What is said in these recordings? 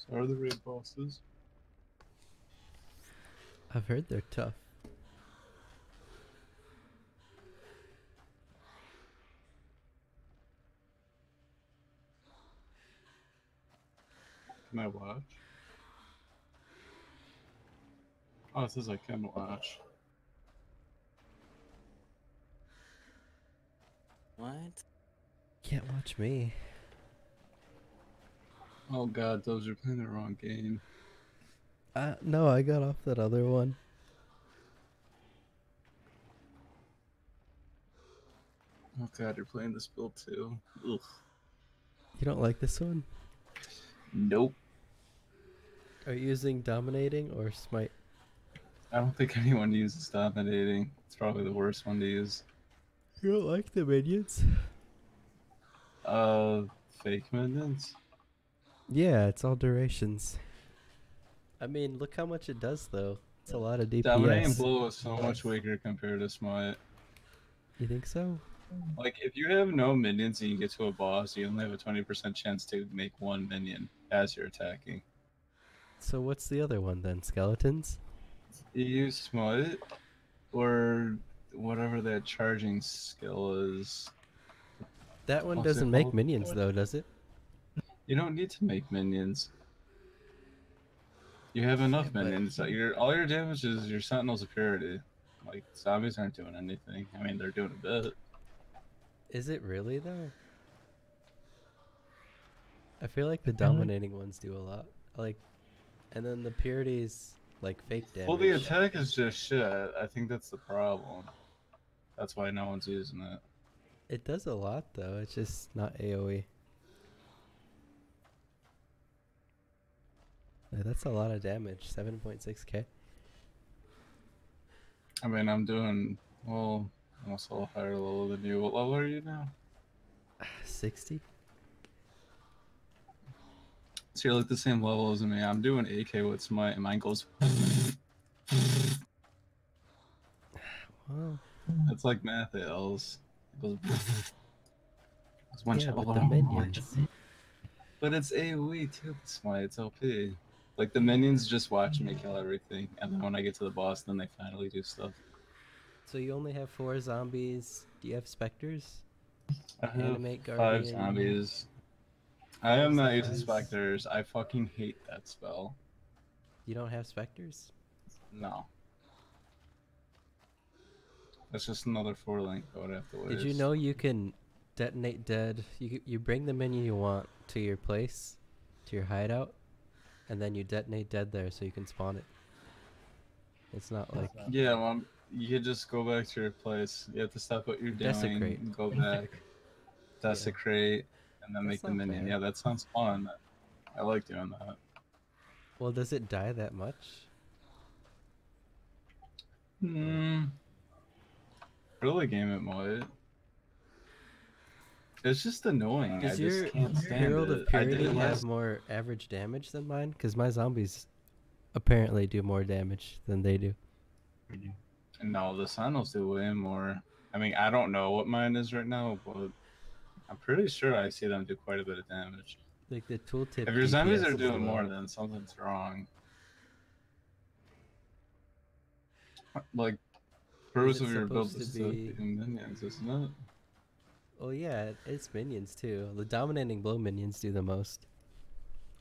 So are the raid bosses. I've heard they're tough. Can I watch? Oh, it says I can watch. What? Can't watch me. Oh god, those are playing the wrong game. No, I got off that other one. Oh god, you're playing this build too. Ugh. You don't like this one? Nope. Are you using dominating or smite? I don't think anyone uses dominating. It's probably the worst one to use. You don't like the minions? Uh, fake minions? Yeah, it's all durations. I mean, look how much it does though. It's a lot of DPS. Dominating blow is so much weaker compared to smite. You think so? Like, if you have no minions and you get to a boss, you only have a 20% chance to make one minion as you're attacking. So what's the other one then? Skeletons? You use smite, or whatever that charging skill is. That one What's it doesn't make called? minions though, does it? You don't need to make minions. You have enough Yeah, but- minions. All your damage is your Sentinel's of Purity. Like, zombies aren't doing anything. I mean, they're doing a bit. Is it really though? I feel like the dominating ones do a lot. Like, and then the purities like fake damage. Well, the attack is just shit. I think that's the problem. That's why no one's using it. It does a lot though. It's just not AoE. Yeah, that's a lot of damage. 7.6k. I mean, I'm doing, well, almost a little higher level than you. What level are you now? 60. So you're like the same level as me. I'm doing AK with smite, and mine goes. Wow. It's like math L's. It goes. It's one Yeah, shot. but the minions. But it's AoE too. The smite, it's OP. Like the minions just watch me kill everything, and then when I get to the boss, then they finally do stuff. So you only have 4 zombies. Do you have specters? I have Animate 5 Guardian. zombies. I am not using specters. I fucking hate that spell. You don't have specters? No. That's just another 4-link I would have to waste. Did you know you can detonate dead? You bring the minion you want to your place, to your hideout, and then you detonate dead there so you can spawn it. It's not like... Yeah, well, you could just go back to your place. You have to stop what you're doing. Desecrate. Go back. Desecrate. And then That's make the not minion. bad. Yeah, that sounds fun. I like doing that. Well, does it die that much? Early game it might. It's just annoying. Does I your just can't stand Herald it. of Purity did it have last- more average damage than mine? Because my zombies apparently do more damage than they do. No, the Sentinels do way more. I mean, I don't know what mine is right now, but I'm pretty sure I see them do quite a bit of damage. Like the tooltip. If your zombies DPS are is doing low. more, then something's wrong. Like, purpose it of your build supposed is to to be- do minions, isn't it? Oh yeah, it's minions too. The dominating blow minions do the most.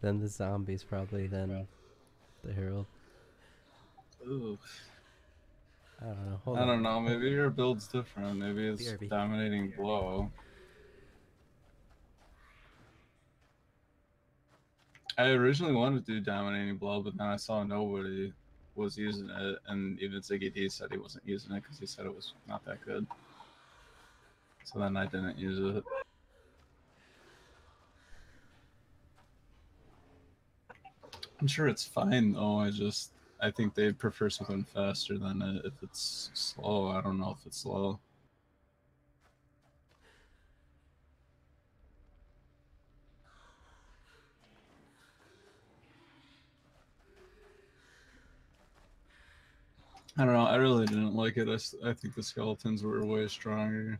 Then the zombies probably, then the Herald. Ooh. I don't know. Hold I on. don't know. Maybe your build's different. Maybe it's BRB. dominating blow. I originally wanted to do dominating blow, but then I saw nobody was using it, and even Ziggy D said he wasn't using it because he said it was not that good. So then I didn't use it. I'm sure it's fine though. I think they prefer something faster than it. If it's slow, I don't know if it's slow. I don't know. I really didn't like it. I think the skeletons were way stronger.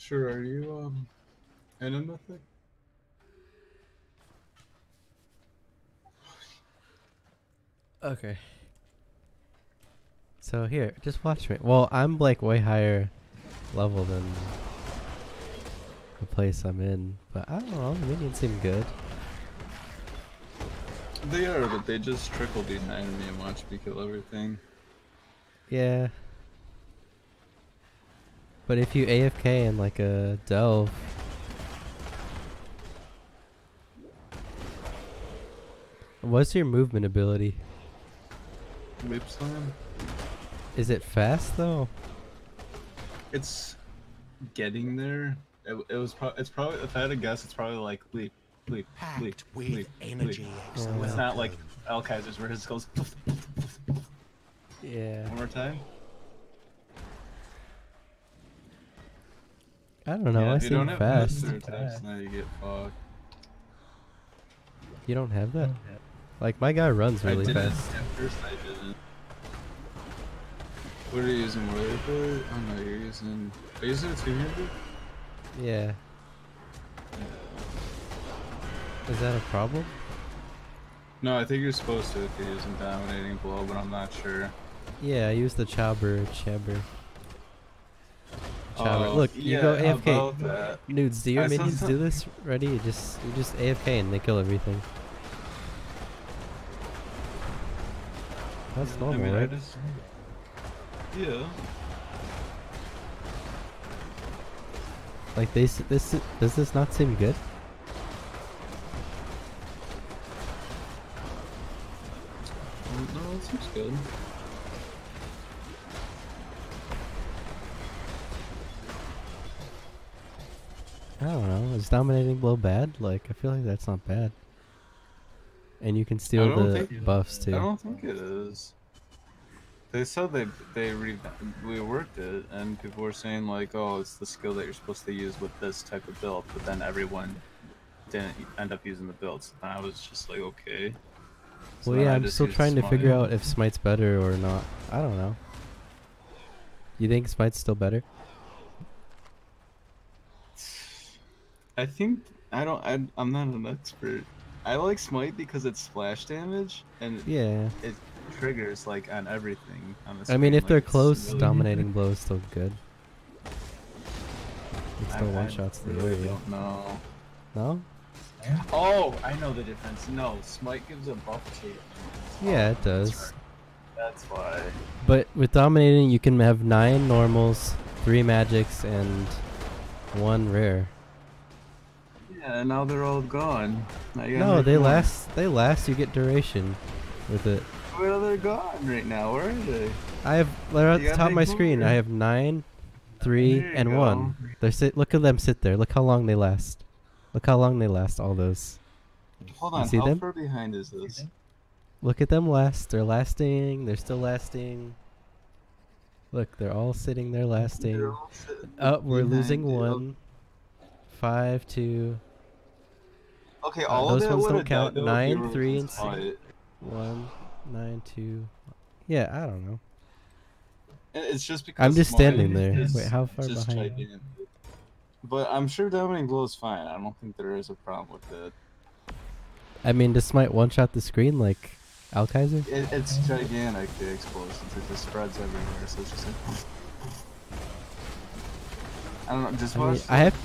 Sure, are you in a mythic? Okay. So here, just watch me. Well, I'm like way higher level than the place I'm in, but I don't know. The minions seem good. They are, but they just trickle behind me and watch me kill everything. Yeah. But if you AFK in like a delve, what's your movement ability? Whip slam? Is it fast though? It's getting there. It's probably, if I had to guess, it's probably like leap, leap, leap, Packed with leap, energy. Oh. It's not like Alkaiser's where his goes. Yeah. One more time. I don't know. Yeah, I if you don't seem have fast. booster attacks, now you get fucked. You don't have that? Like my guy runs really I didn't. fast. At first, I didn't. What are you using? Warrior? Oh no, you're using. Are you using a two-handed? Yeah. Is that a problem? No, I think you're supposed to if you're using dominating blow, but I'm not sure. Yeah, I use the Chowber. Oh, Look, yeah, you go about AFK. that. Nudes, do your I saw minions some- do this? Ready? You just AFK and they kill everything. That's normal, I mean, right? Yeah. Like does this not seem good? No, it seems good. I don't know. Is dominating blow bad? Like I feel like that's not bad. And you can steal the buffs I too. don't think it is. They said they reworked it, and people were saying like, oh, it's the skill that you're supposed to use with this type of build, but then everyone didn't end up using the build. So I was just like, okay. So Well, then yeah, I I'm just still used trying to Smite. figure out if Smite's better or not. I don't know. You think Smite's still better? I think I'm not an expert. I like Smite because it's splash damage and Yeah. it triggers like on everything on the I mean, screen, if they're like, it's close, really- dominating blow is still good. It still I one-shots the really area. don't know. No? Oh, I know the difference. No, Smite gives a buff to it. Yeah, it That's does. right. That's why. But with dominating, you can have 9 normals, 3 magics, and 1 rare. Yeah, now they're all gone. Now you gotta No, make they more. last. They last. You get duration with it. Well, they're gone right now. Where are they? I have. They're at You the gotta top of my make screen. more. I have 9, 3, There you and go. 1. They're Look at them sit there. Look how long they last. Look how long they last. All those. Hold You on. see How them? far behind is this? Look at them last. They're lasting. They're still lasting. Look, they're all sitting there lasting. They're all sitting Oh, we're behind losing you. 1. 5, 2. Okay, all Those of that ones would don't have count. died, though, if 9, you were 3, using and 6. Smite. 1, 9, 2. Yeah, I don't know. And it's just because I'm just Smite standing there. is Wait, how far just behind? gigantic. But I'm sure dominating blow is fine. I don't think there is a problem with it. I mean, does Smite one-shot the screen like Alkaiser? It's gigantic, the explosions. It just spreads everywhere, so it's just like... I don't know, just I mean, watch I have-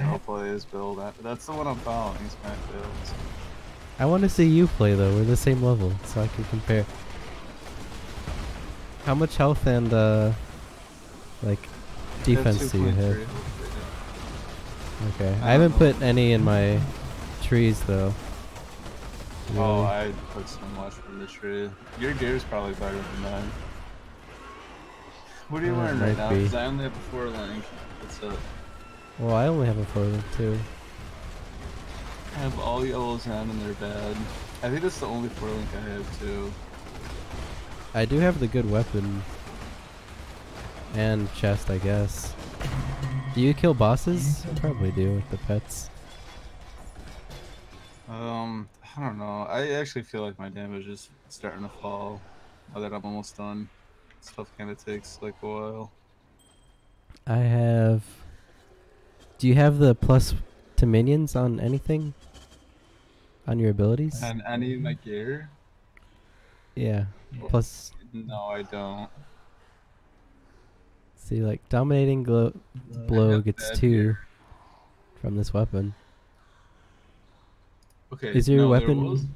I'll play his build. That's the one I'm following, is my builds. I want to see you play though. We're the same level, so I can compare. How much health and like defense do you have? Okay, I haven't put any in my trees though. Oh, Really? I put so much from the tree. Your gear's probably better than mine. What are you It wearing might right now? be. Because I only have a 4 link. What's up? Well, I only have a 4 too. I have all yellows on and they're bad. I think that's the only 4 link I have too. I do have the good weapon and chest, I guess. Do you kill bosses? I probably do with the pets. I don't know. I actually feel like my damage is starting to fall now that I'm almost done. Stuff kind of takes like a while. I have Do you have the plus to minions on anything? On your abilities? And any of my gear? Yeah. Well, Plus, no, I don't. see, like, dominating I blow have gets bad 2 gear. from this weapon. Okay, Is your no, there was weapon...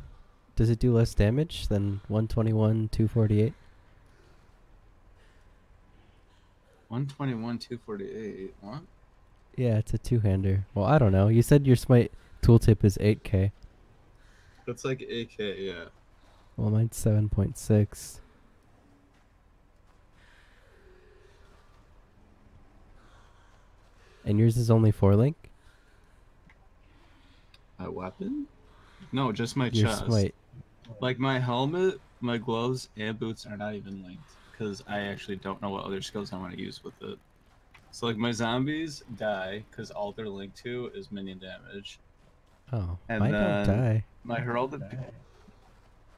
Does it do less damage than 121, 248? 121, 248. What? Yeah, it's a two-hander. Well, I don't know. You said your smite tooltip is 8k. That's like AK, yeah. Well, mine's 7.6. And yours is only 4 link? My weapon? No, just my Your chest. smite. Like my helmet, my gloves, and boots are not even linked because I actually don't know what other skills I want to use with it. So like my zombies die because all they're linked to is minion damage. Oh, And mine don't then die. my heralded.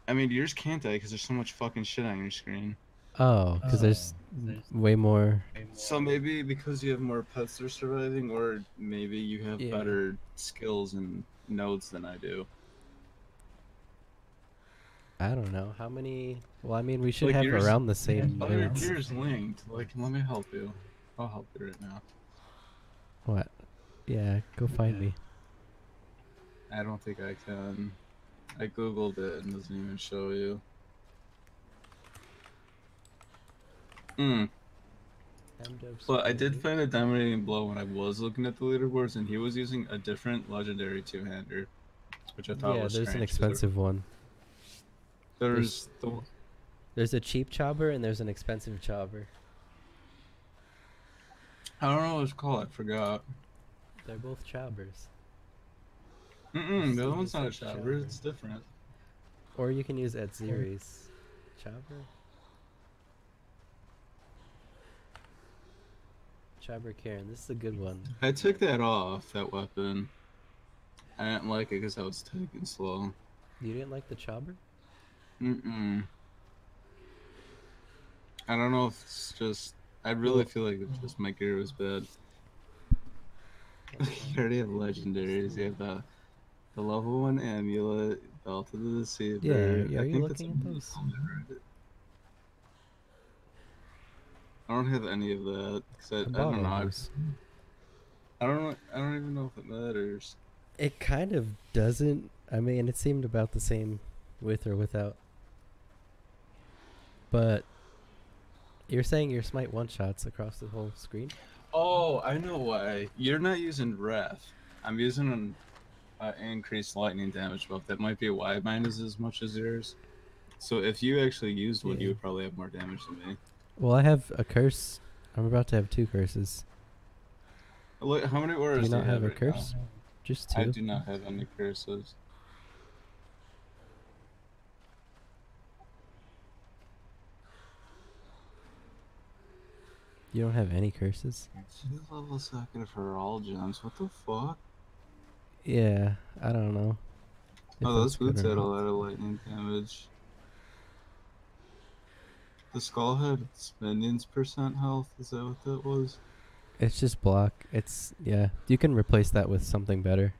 I mean, yours can't die because there's so much fucking shit on your screen. Oh, because there's way more... So maybe because you have more pets that are surviving, or maybe you have Yeah. better skills and nodes than I do. I don't know. How many... Well, I mean, we should Like have yours- around the same Oh, your nodes. gear's linked. Like, let me help you. I'll help you right now. What? Yeah, go find me. I don't think I can. I googled it and it doesn't even show you. Mdubz But I did 48. find a dominating blow when I was looking at the leaderboards, and he was using a different legendary two-hander, which I thought Yeah, was there's strange. an expensive one. There's the There's a cheap chopper and there's an expensive chopper. I don't know what it's called. I forgot. They're both choppers. The other one's not a chopper. It's different. Or you can use Edziri's chopper. Chopper Karen, this is a good one. I took that off, that weapon. I didn't like it because I was taking slow. You didn't like the chopper? I don't know if it's just... I really feel like it's just my gear was bad. You already have legendaries. You have the level 1 amulet, Belt of the Deceiver. Yeah, are you looking at those? Right? I don't have any of that because I don't know. I don't even know if it matters. It kind of doesn't. I mean, it seemed about the same with or without. But you're saying your smite one-shots across the whole screen? Oh, I know why. You're not using Wrath. I'm using an increased lightning damage buff. That might be why mine is as much as yours. So if you actually used one, you would probably have more damage than me. Well, I have a curse. I'm about to have 2 curses. Look, how many auras do you not have a right curse? now? Just 2. I do not have any curses. You don't have any curses? 2 level second for all gems. What the fuck? Yeah, I don't know. Oh, those boots had a lot of lightning damage. The skull had minions % health. Is that what that was? It's just block. It's, yeah. You can replace that with something better.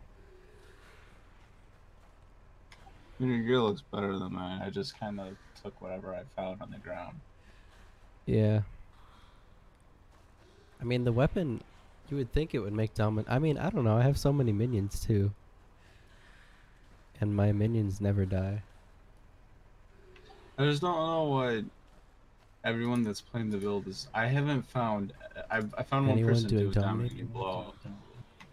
I mean, your gear looks better than mine. I just kind of took whatever I found on the ground. Yeah. I mean, the weapon, you would think it would make dominant. I mean, I don't know. I have so many minions too. And my minions never die. I just don't know why everyone that's playing the build is... I haven't found... I found one person doing dominating blow.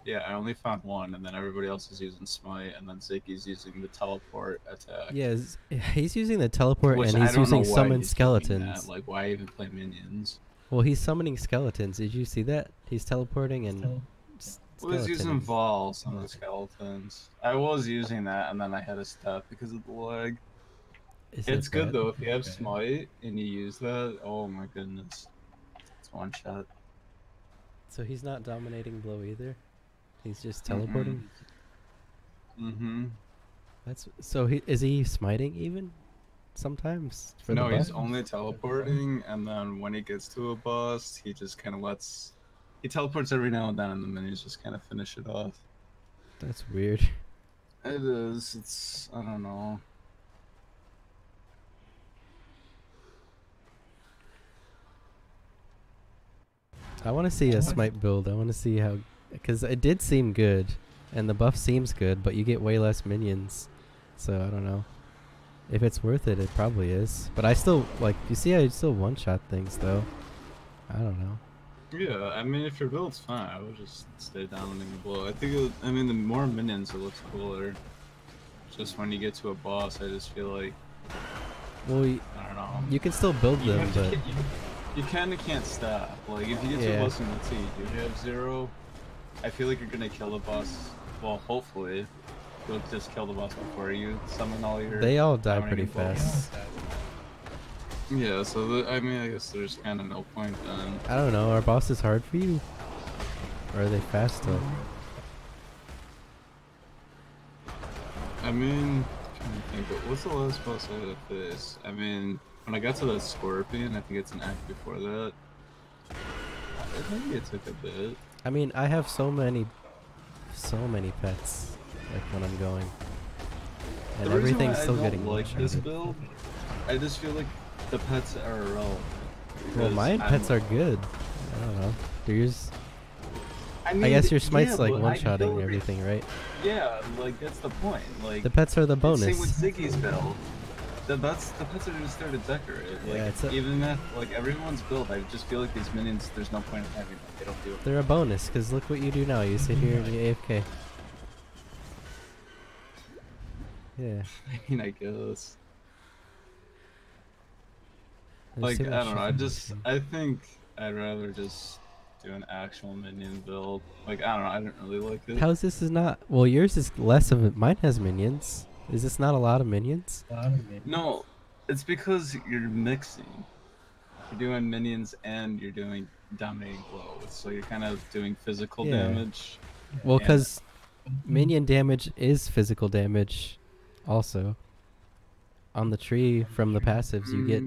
Yeah, I only found one, and then everybody else is using smite, and then Ziki's using the teleport attack. Yeah, he's using the teleport, Which and he's using summon he's skeletons. Like, why even play minions? Well, he's summoning skeletons. Did you see that? He's teleporting and... I was using Vols on the skeletons. I was using that, and then I had to stop because of the lag. It's good though if you have smite and you use that. Oh my goodness, it's one shot. So he's not dominating blow either. He's just teleporting. That's so. Is he smiting even? Sometimes. No, he's only teleporting, and then when he gets to a boss, he just kind of lets He teleports every now and then, and the minions just kind of finish it off. That's weird. It is. It's. I don't know. I want to see a smite build. I want to see how, because it did seem good, and the buff seems good, but you get way less minions. So I don't know. If it's worth it, it probably is. But I still like. You see, I still one-shot things though. I don't know. Yeah, I mean, if your build's fine, I would just stay dominating the blow. I think. I mean, the more minions, it looks cooler. Just when you get to a boss, I just feel like. Well, I don't know. you can still build them, but you kind of can't stop. Like if you get to a boss and let's say you do have 0, I feel like you're gonna kill the boss. Well, hopefully, you'll just kill the boss before you summon all your. They all die pretty fast. Yeah, so I mean, I guess there's kind of no point then. I don't know. Are bosses hard for you, or are they fast though? I mean, I'm trying to think, but what's the last boss I had to face? I mean, when I got to that scorpion, I think it's an act before that. I think it took a bit. I mean, I have so many pets, like when I'm going, and everything's still getting like this build. I just feel like the pets are irrelevant. Well, my pets are good. I don't know. Yours. I mean, guess your smite's like but one-shotting everything, right? Yeah, like that's the point. Like the pets are the bonus. Same with Ziggy's build. The pets are just there to decorate. Like yeah, even if like everyone's build, I just feel like these minions. There's no point in having them. They don't do it. They're a bonus, cause look what you do now. You sit here and you AFK. Yeah. I mean, I guess. Like I don't know. I think I'd rather just do an actual minion build. Like I don't know. I didn't really like it. How's this is not? Well, yours is less of it. Mine has minions. Is this not a lot of minions? No, it's because you're mixing. You're doing minions and you're doing dominating blow. So you're kind of doing physical damage. Well, because minion damage is physical damage, also. On the tree from the passives, you get.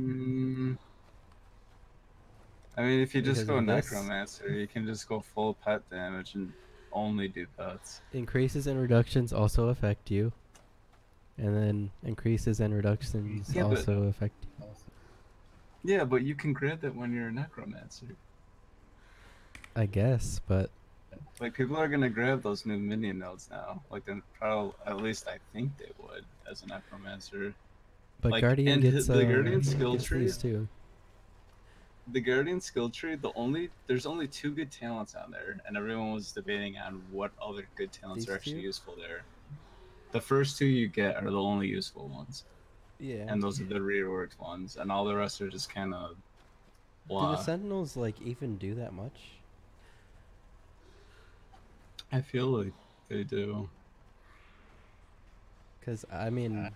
I mean, if you just go necromancer, you can just go full pet damage and only do pets. Increases and reductions also affect you. And then increases and reductions also affect you. Yeah, but you can grant that when you're a necromancer. I guess, but like people are gonna grab those new minion nodes now. Like then probably, at least I think they would as a necromancer. But like, Guardian gets the Guardian skill tree too. The Guardian skill tree, there's only 2 good talents on there, and everyone was debating on what other good talents are actually useful there. The first 2 you get are the only useful ones. Yeah. And those are the reworked ones, and all the rest are just kind of blah. Do the Sentinels like even do that much? I feel like they do. Cause I mean,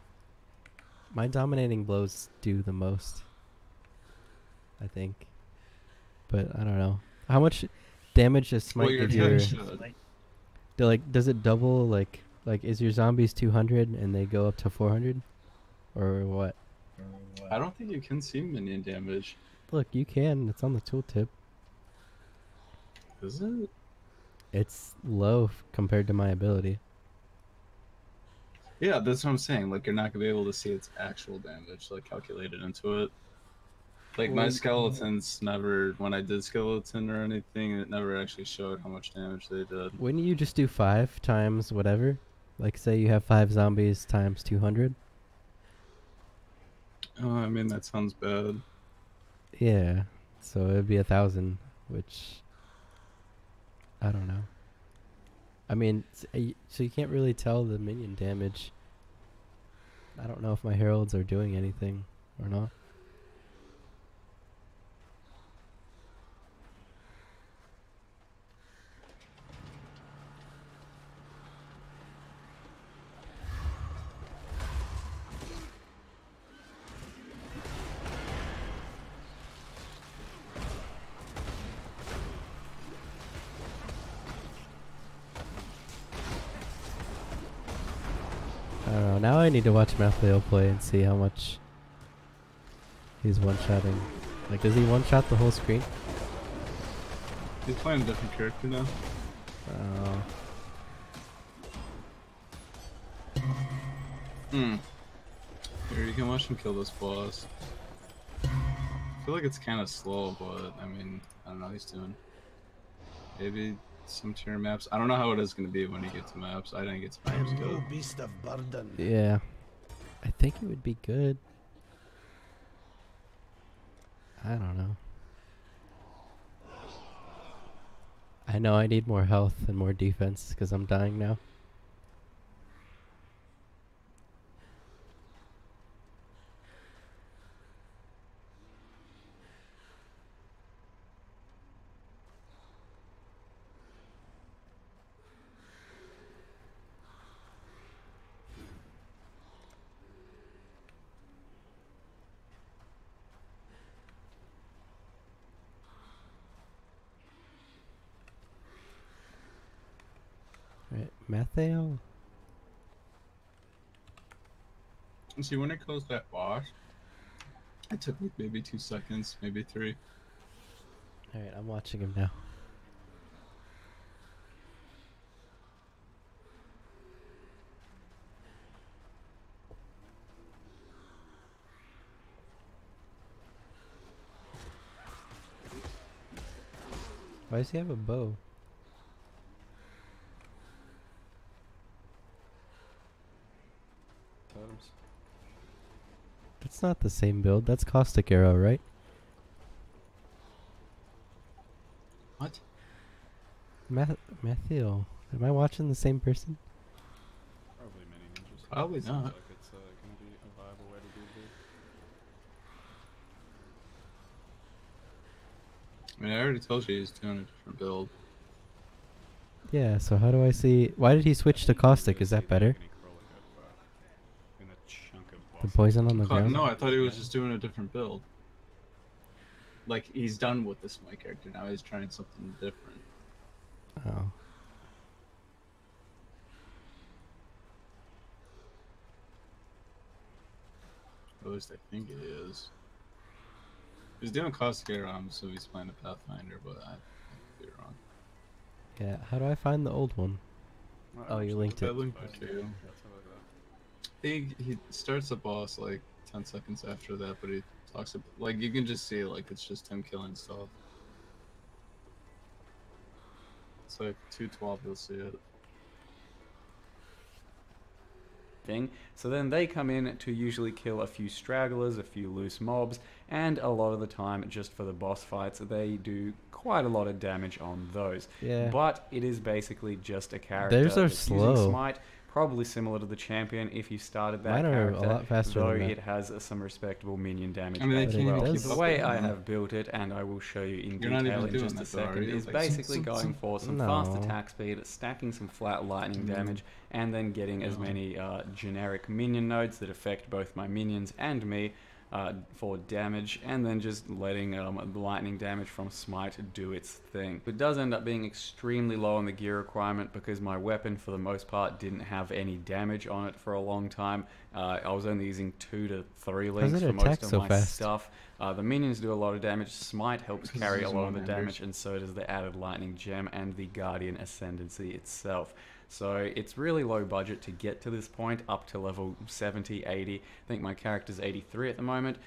my dominating blows do the most. I think, but I don't know how much damage does smite give your. Does it double like is your zombies 200 and they go up to 400, or what? I don't think you can see minion damage. Look, you can. It's on the tooltip. Is it? It's low compared to my ability. Yeah, that's what I'm saying. Like, you're not gonna be able to see its actual damage, like, calculated into it. Like, my skeletons never, when I did skeleton or anything, it never actually showed how much damage they did. Wouldn't you just do 5 times whatever? Like, say you have 5 zombies times 200? Oh, I mean, that sounds bad. Yeah, so it'd be 1,000, which I don't know. I mean, so you can't really tell the minion damage. I don't know if my heralds are doing anything or not. I don't know. Now I need to watch Mathleo play and see how much he's one-shotting. Like, does he one-shot the whole screen? He's playing a different character now. Oh. Here, you can watch him kill this boss. I feel like it's kind of slow, but I mean, I don't know what he's doing. Maybe some tier maps. I don't know how it is going to be when you get to maps. I didn't get to maps good. Beast of burden. Yeah. I think it would be good. I don't know. I know I need more health and more defense because I'm dying now. Right, Methail? See, when it goes that boss, it took like maybe 2 seconds, maybe 3. Alright, I'm watching him now. Why does he have a bow? That's not the same build. That's Caustic Arrow, right? What? Methyl. Am I watching the same person? Probably many ninjas. Probably Sounds not. like it's going to be a viable way to do this. I mean, I already told you he's doing a different build. Yeah, so how do I see... Why did he switch to Caustic? Is that better? The poison on the ground? No, I thought he was just doing a different build. Like, he's done with this my character, now he's trying something different. Oh. At least I think it is. He's doing Caustic Arrow, so he's playing a Pathfinder, but I could be wrong. Yeah, how do I find the old one? Oh, you linked I it. linked it to you. He starts the boss like 10 seconds after that, but he talks about, like, you can just see it, like it's just him killing stuff. It's like 2:12, you'll see it. So then they come in to usually kill a few stragglers, a few loose mobs, and a lot of the time, just for the boss fights, they do quite a lot of damage on those. Yeah. But it is basically just a character Theirs are that's slow. using Smite, probably similar to the champion if you started that Mine are character, a lot faster though than that. it has some respectable minion damage I mean, they as can't well. even keep The up way with I them. have built it, and I will show you in You're not detail even in doing just a that though, are second, you? is Like, basically going for some fast No. attack speed, stacking some flat lightning damage, and then getting as many generic minion nodes that affect both my minions and me for damage, and then just letting the lightning damage from Smite do its thing. It does end up being extremely low on the gear requirement because my weapon for the most part didn't have any damage on it for a long time. I was only using 2 to 3 links for most of my stuff. The minions do a lot of damage. Smite helps carry a lot of the damage, and so does the added lightning gem and the Guardian Ascendancy itself. So it's really low budget to get to this point, up to level 70, 80. I think my character's 83 at the moment.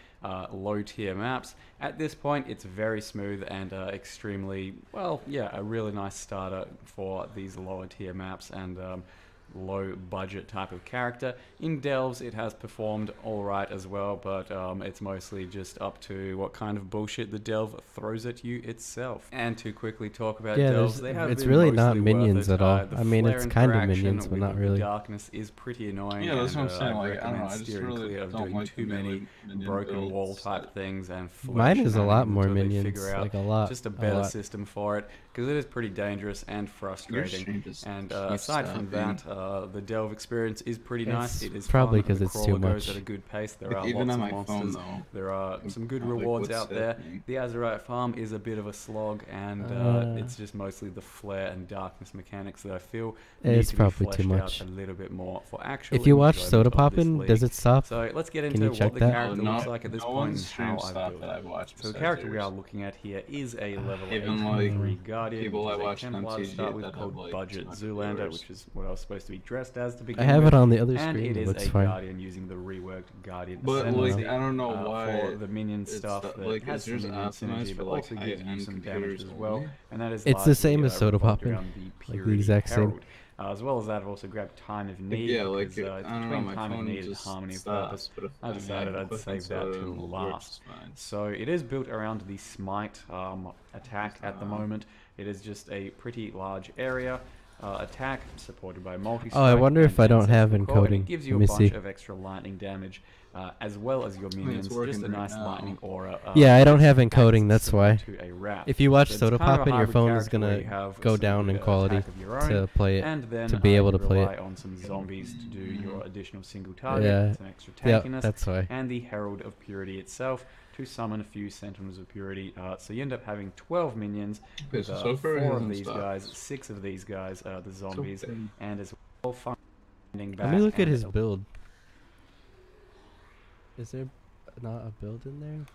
Low tier maps. At this point, it's very smooth and extremely, well, yeah, a really nice starter for these lower tier maps and low budget type of character. In Delves, it has performed alright as well, but it's mostly just up to what kind of bullshit the Delve throws at you itself. And to quickly talk about Delves, they have it's been really not mostly minions worth it. at all. The I mean, flare it's kind of interaction minions, but with not the really. darkness is pretty annoying. Yeah, that's what I'm and, saying. I Like, I don't know, recommend I just steering really clear of don't doing like too the many minion broken wall builds. type things and Mine is a lot more until they minions, figure out like a lot. just a better system for it, because it is pretty dangerous and frustrating. And aside from that, The delve experience is pretty nice. It's It is probably fun. 'cause The it's too crawler goes much. at a good pace. There are Like, even lots on of my monsters. phone though. There are some good Like, rewards what's out there. happening? The Azurite farm is a bit of a slog, and it's just mostly the flare and darkness mechanics that I feel need It's to be probably too fleshed much. out a little bit more for actual. If you watch enjoyment Soda of this Poppin', does league. it stop? So let's get Can into you check what the that? character No, looks like at this no point one's and stream how I stop built that it. I've watched. So the besides character we yours. are looking at here is a level Even, 83 like, Guardian, people which I is a watched on Templar to TG start with that have, called like, Budget 200 Zoolander, viewers. which is what I was supposed to be dressed as to begin I have with. it on the other And screen. it It is looks a fine. Guardian using the reworked Guardian But Ascendancy, like, I don't know why for the minion it's stuff that, that like, has is some yours minion optimized synergy, for, but like, also gives you high-end some damage computers as well. only? And that is It's the same largely, as Soda revolved Poppin', around the like the Purity exact same. Herald. As well as that, I've also grabbed Time of Need, Yeah, like, because I don't know, between my Time of phone Need and just Harmony of stops, Purpose, but if I decided I'd click save into that it, to it'll work last. just fine. So it is built around the Smite attack at the moment. It is just a pretty large area. Attack supported by multi-strike. Oh, I wonder if and I don't have ancestral core, and encoding. It gives Let you a me bunch see. of extra lightning damage, as well as your it's minions. working Just a right nice now. lightning aura. Yeah, I don't which have acts encoding, that's similar why. to a rat. If you watch So it's Soda kind of a Poppin', your hybrid phone is character where gonna you have go some down in attack quality of your own, to play it. and then to be able to play rely it. on some zombies to do your additional single target. Yeah, It's an extra yeah, tankiness. that's why. And the Herald of Purity itself to summon a few Sentinels of Purity. So you end up having 12 minions with Okay, so far it 4 of hasn't these stopped. guys, 6 of these guys, the zombies, Okay. and as well finding back. Let me look at and his build. Is there not a build in there?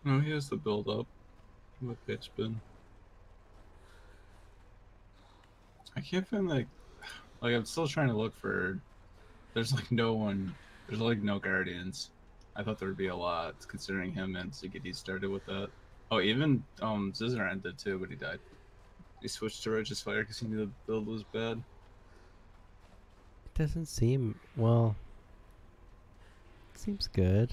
No, he has the build up with pitch spin. I can't find like I'm still trying to look for. There's like no one. There's like no guardians. I thought there would be a lot considering him and Ziggy started with that. Oh, even Zizaran did too, but he died. He switched to Righteous Fire because he knew the build was bad. It doesn't seem well. It seems good.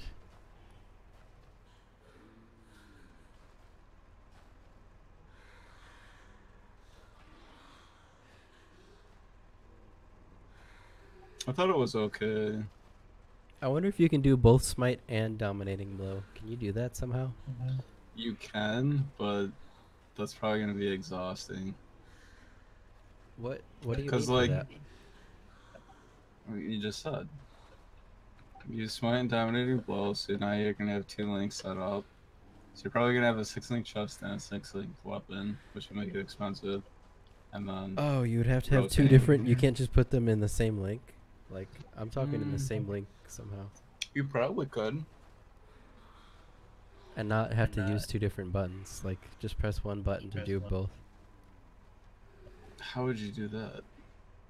I thought it was okay. I wonder if you can do both smite and dominating blow. Can you do that somehow? You can, but that's probably gonna be exhausting. What do you mean 'Cause, by like, that? You just said. You smite and dominating blow, so now you're gonna have 2 links set up. So you're probably gonna have a 6-link chest and a 6-link weapon, which will make it expensive. And then Oh, you would have to have 2 rotating. different. You can't just put them in the same link. Like I'm talking in the same link somehow, you probably could. and not have to use 2 different buttons. Like just press one button to do both. How would you do that?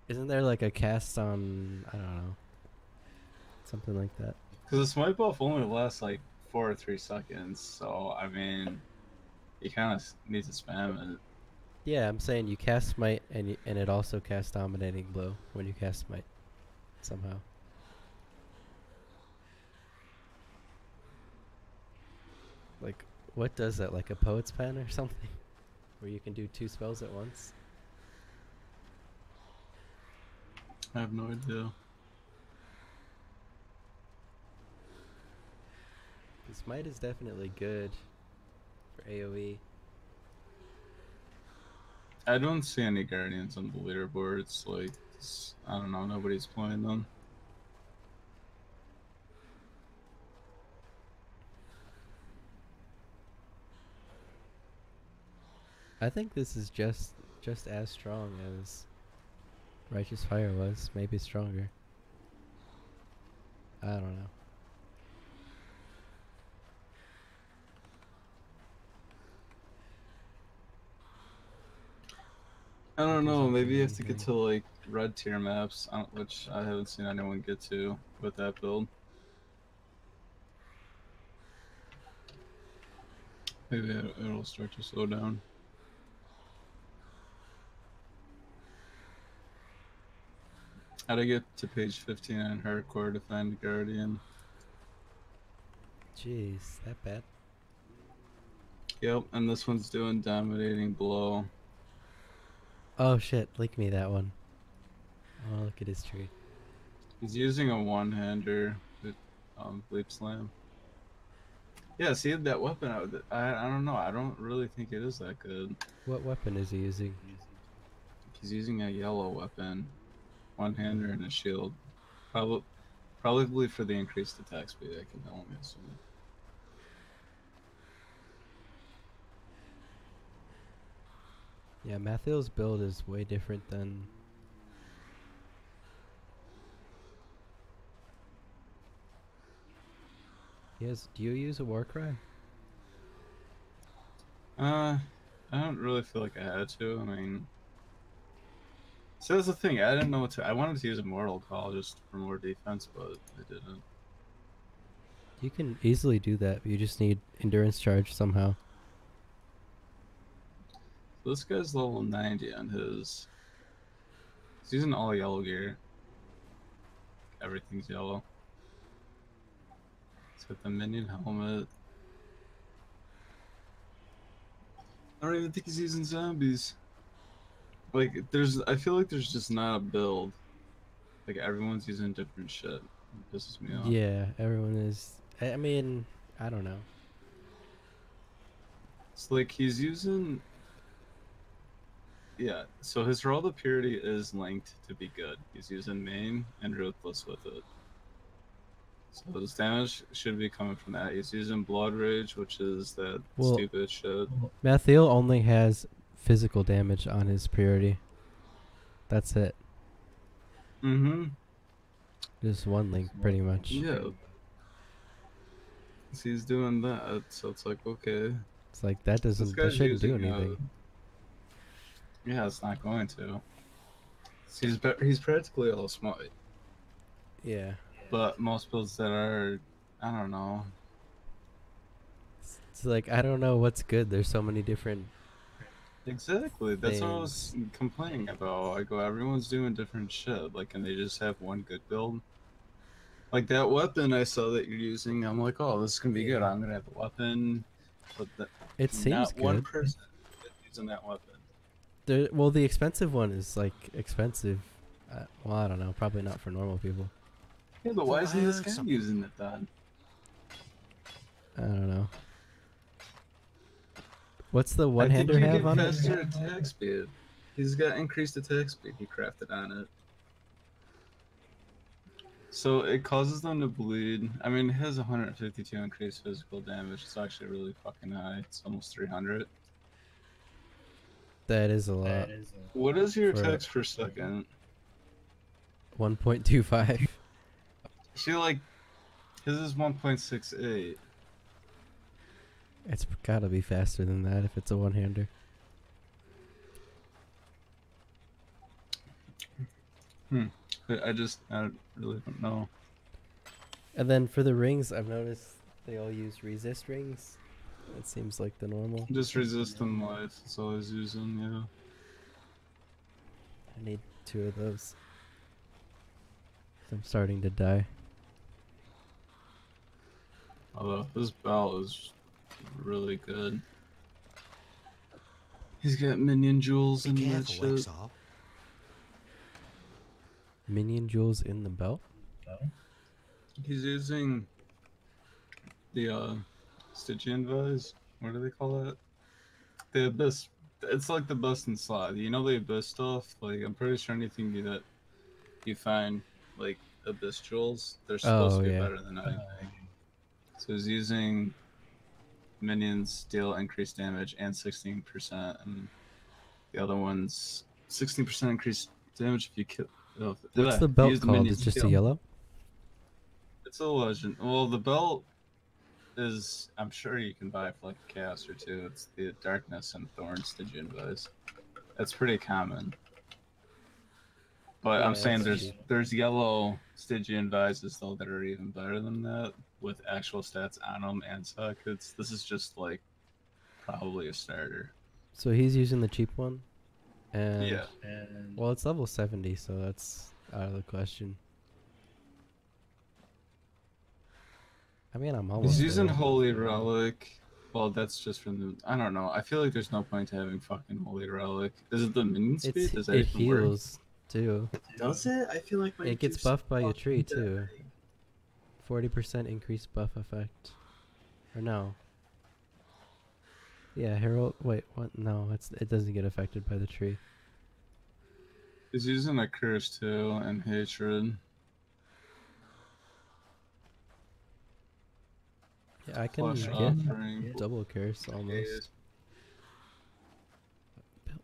Isn't there like a cast on? I don't know. Something like that. Because the smite buff only lasts like 4 or 3 seconds, so I mean, you kind of need to spam it. Yeah, I'm saying you cast smite and it also casts dominating blow when you cast smite. Somehow. Like, what does that? Like a poet's pen or something? Where you can do 2 spells at once? I have no idea. The smite is definitely good for AoE. I don't see any guardians on the leaderboards. Like, I don't know, nobody's playing them. I think this is just as strong as Righteous Fire was, maybe stronger. I don't know. I don't know, Doesn't maybe do you have to get anything. to like red tier maps, which I haven't seen anyone get to with that build. Maybe it'll start to slow down. How'd I get to page 59 hardcore to find a guardian? Jeez, that bad? Yep, and this one's doing dominating blow. Oh shit, link me that one. Oh, look at his tree. He's using a one-hander with bleep slam. Yeah, see that weapon? I don't know. I don't really think it is that good. What weapon is he using? he's using a yellow weapon, one-hander and a shield. Probably for the increased attack speed, I can only assume. Yeah, Mattheo's build is way different than. Yes. Do you use a war cry? I don't really feel like I had to. I mean, so that's the thing. I didn't know what to. I wanted to use a mortal call just for more defense, but I didn't. You can easily do that. But you just need endurance charge somehow. So this guy's level 90 on his. He's using all yellow gear. Everything's yellow. He's got the minion helmet. I don't even think he's using zombies. Like, I feel like there's just not a build. Like, everyone's using different shit. It pisses me off. Yeah, everyone is. I mean, I don't know. It's like he's using. Yeah, so his Herald of Purity is linked to be good. He's using main and Ruthless with it. So his damage should be coming from that. He's using Blood Rage, which is that stupid shit. Mattheo only has physical damage on his priority. That's it. Mm-hmm. Just one link, pretty much. Yeah. So he's doing that, so it's like, okay. It's like that doesn't. That shouldn't do anything. Yeah, it's not going to. He's practically all smite. Yeah. But most builds that are, I don't know. It's like I don't know what's good. There's so many different. Exactly. That's what I was complaining about. I go, everyone's doing different shit. Like, can they just have one good build? Like that weapon I saw that you're using, I'm like, oh, this is gonna be good. I'm gonna have a weapon, but it seems not good. one person is using that weapon. Well, the expensive one is like expensive. Well, I don't know. Probably not for normal people. Yeah, but why isn't this guy using it then? I don't know. What's the one-hander have on it? Faster attack speed. He's got increased attack speed. He crafted on it. So it causes them to bleed. I mean, it has 152 increased physical damage. It's actually really fucking high. It's almost 300. That is a lot. What is your attacks per second? 1.25. See, like, his is 1.68. It's gotta be faster than that if it's a one-hander. I really don't know. And then for the rings, I've noticed they all use resist rings. That seems like the normal. Just resist and life. That's all he's using, yeah. I need 2 of those. I'm starting to die. Although this belt is really good. He's got minion jewels in that shit. Minion jewels in the belt? He's using the Stygian vise. What do they call it? The Abyss. It's like the best in slot. You know the Abyss stuff? Like, I'm pretty sure anything that you find, like, Abyss jewels, they're supposed to be better than anything. So he's using minions deal increased damage and 16%, and the other one's 16% increased damage if you kill. What's the belt called? It's just a yellow? It's a legend. Well, the belt is, I'm sure you can buy it for like a chaos or 2. It's the Darkness and Thorn Stygian vise. That's pretty common. But yeah, I'm saying there's yellow Stygian vises though that are even better than that with actual stats on them and sockets. This is just like probably a starter. So he's using the cheap one? And yeah. Well, it's level 70, so that's out of the question. I mean, I'm almost. He's using Holy Relic. Well, that's just from the. I don't know. I feel like there's no point to having fucking Holy Relic. Is it the minion speed? Does that it heals too. Does it? I feel like it gets buffed by a tree too. 40% increased buff effect. Or no. Yeah, Herald. Wait, what? No, it doesn't get affected by the tree. He's using a curse too and hatred. Yeah, I can Flush get offering. double curse almost. Haze.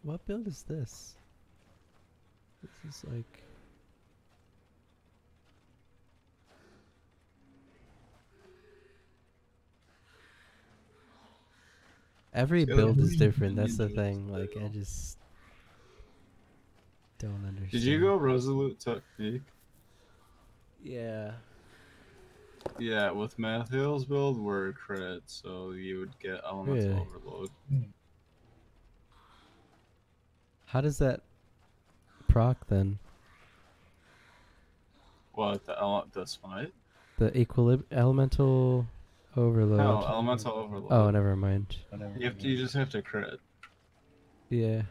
What build is this? This is like... Every It's got build a is different, minion that's the juice, thing. Like, I too. just don't understand. Did you go Resolute Technique? Yeah. Yeah, with Matthews build, we're crit, so you would get Elemental Really? Overload. How does that proc then? What, the smite? The elemental overload. No, Elemental Overload. Oh, never mind. You just have to crit. Yeah.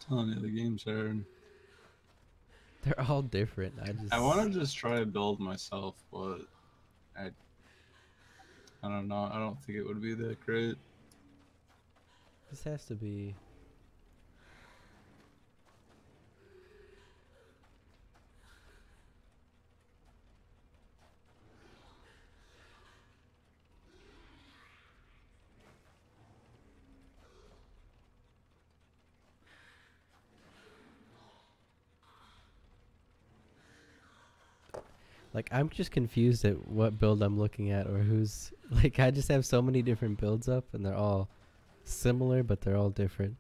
Telling you, the game's hard. They're all different. I want to just try to build myself, but I don't know. I don't think it would be that great. This has to be... Like, I'm just confused at what build I'm looking at or who's... Like, I just have so many different builds up and they're all similar, but they're all different.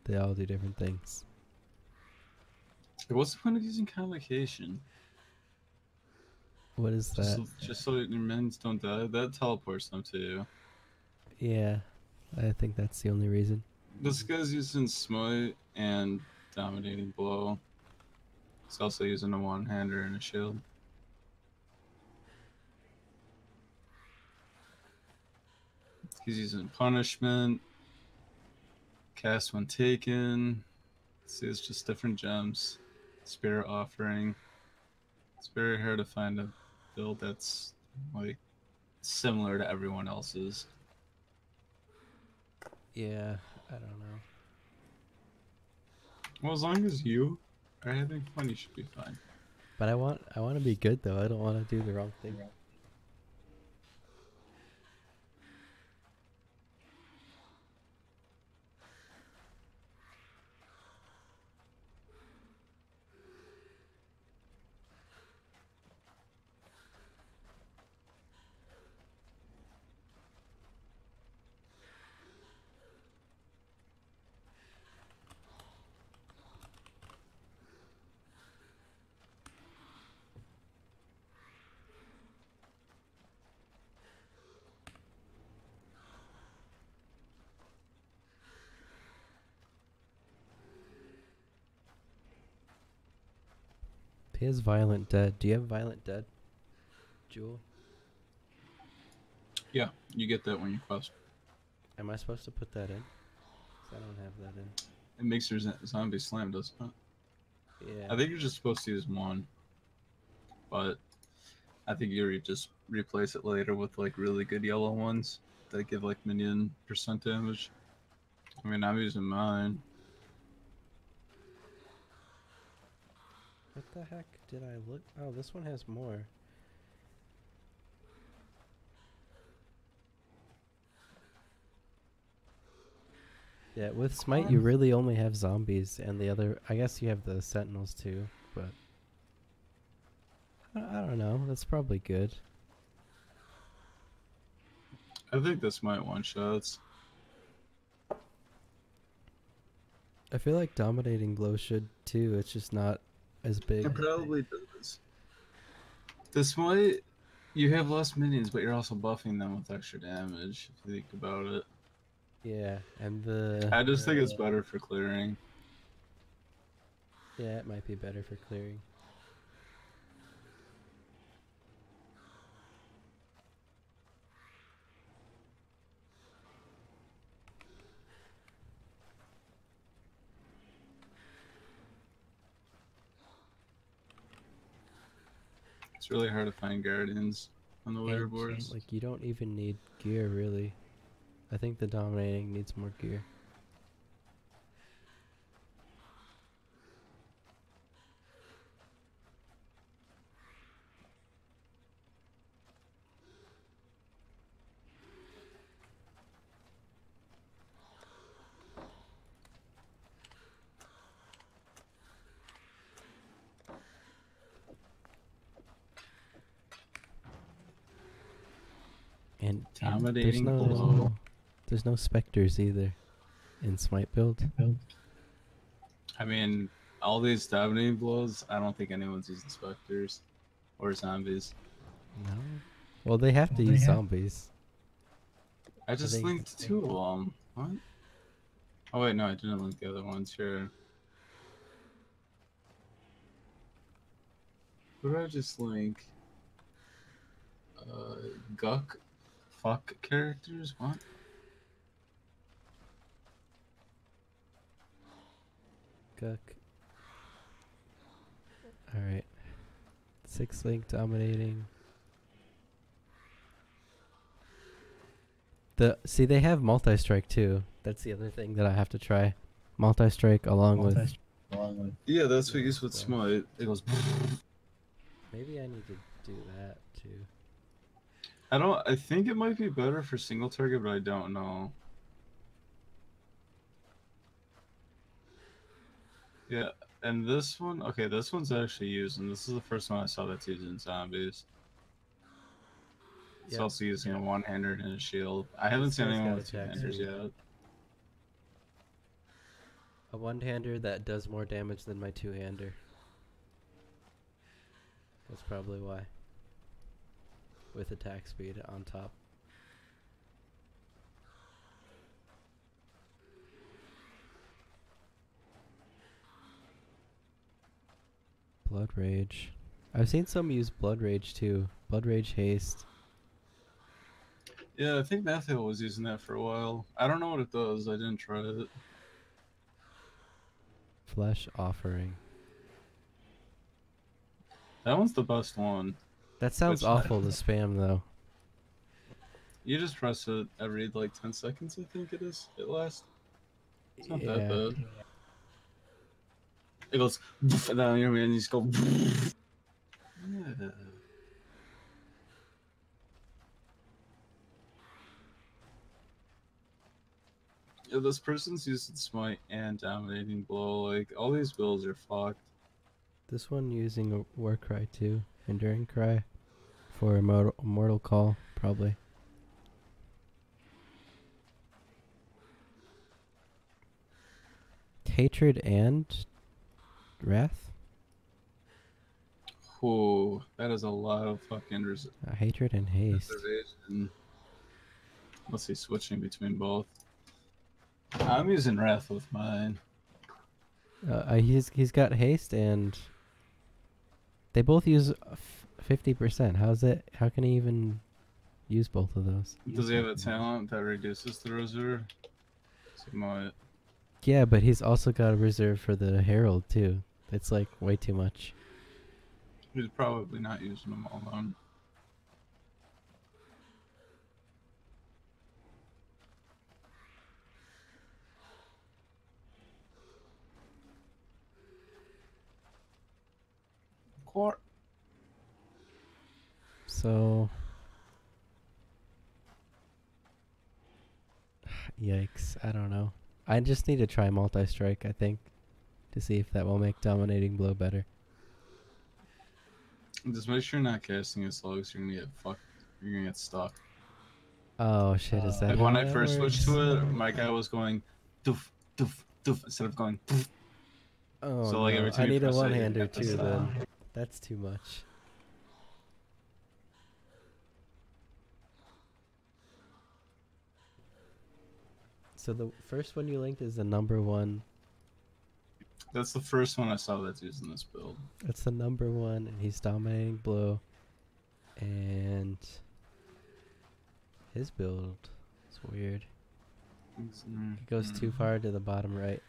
They all do different things. What's the point of using Convocation? What is that? Just so your minions don't die? That teleports them to you. Yeah, I think that's the only reason. This guy's using Smite and Dominating Blow. He's also using a one-hander and a shield. He's using Punishment. Cast when taken. See, it's just different gems. Spirit Offering. It's very hard to find a build that's like similar to everyone else's. Yeah, I don't know. Well, as long as you are having fun, you should be fine. But I want to be good though. I don't want to do the wrong thing. He has Violent Dead. Do you have Violent Dead, Jewel? Yeah, you get that when you quest. Am I supposed to put that in? 'Cause I don't have that in. It makes your zombie slam, doesn't it? Yeah. I think you're just supposed to use one, but I think you just replace it later with like really good yellow ones that give like minion % damage. I mean, I'm using mine. What the heck did I look? Oh, this one has more. Yeah, with Smite you really only have zombies and the other... I guess you have the sentinels too, but... I don't know, that's probably good. I think this might one-shots. I feel like Dominating Blow should too, it's just not as big. It probably does. This might... You have less minions, but you're also buffing them with extra damage, if you think about it. Yeah, and the... I just think it's better for clearing. Yeah, it might be better for clearing. It's really hard to find guardians on the And, leaderboards. like, you don't even need gear, really. I think the dominating needs more gear. And Dominating blow. there's no specters either in Smite build. I mean, all these dominating blows, I don't think anyone's using specters or zombies. No. Well, they have to use zombies. I just think- linked 2 of them. What? Oh wait, no, I didn't link the other ones. Sure. What did I just link? Guck fuck characters? What? Guck. Alright. 6 link dominating. See, they have multi-strike too. That's the other thing that I have to try. Multi-strike along with... Yeah, that's what you use with Smite. It goes. Maybe I need to do that too. I think it might be better for single target, but I don't know. Yeah, and this one, okay, this one's actually used, and this is the first one I saw that's using zombies. It's Yep. also using a one-hander and a shield. I haven't seen guy's anyone got with attack two-handers speed. yet. A one-hander that does more damage than my two-hander. That's probably why. With attack speed on top. Blood Rage. I've seen some use Blood Rage too. Blood Rage Haste. Yeah, I think Matthew was using that for a while. I don't know what it does. I didn't try it. Flesh Offering. That one's the best one. That sounds Which- awful to spam though. You just press it every like 10 seconds, I think it is. It lasts. It's not that bad. It goes, and then you know, and you just go. Yeah. Yeah, this person's using Smite and Dominating Blow. Like, all these builds are fucked. This one using a War Cry too. Enduring Cry. For Immortal Call, probably. Hatred and Wrath? Whoa, that is a lot of fucking Hatred and Haste. reservation. Let's see, switching between both. I'm using Wrath with mine. He's got haste and they both use 50%. How can he even use both of those? Does he have a talent that reduces the reserve? So he might. Yeah, but he's also got a reserve for the Herald too. It's like way too much. He's probably not using them all on. Quart. So yikes, I don't know. I just need to try multi-strike, I think, to see if that will make Dominating Blow better. Just make sure you're not casting it slow, because you're gonna get fucked. You're gonna get stuck. Oh shit, is that Like how when I that first switched works? to it, my guy was going doof doof doof instead of going doof. Oh So, like, no, every time I you need a press it, you one-hander get the too sound. then. That's too much. So the first one you linked is the number one. That's the first one I saw that's using this build. That's the number one, and he's dominating blow. And his build is weird. It goes too far to the bottom right.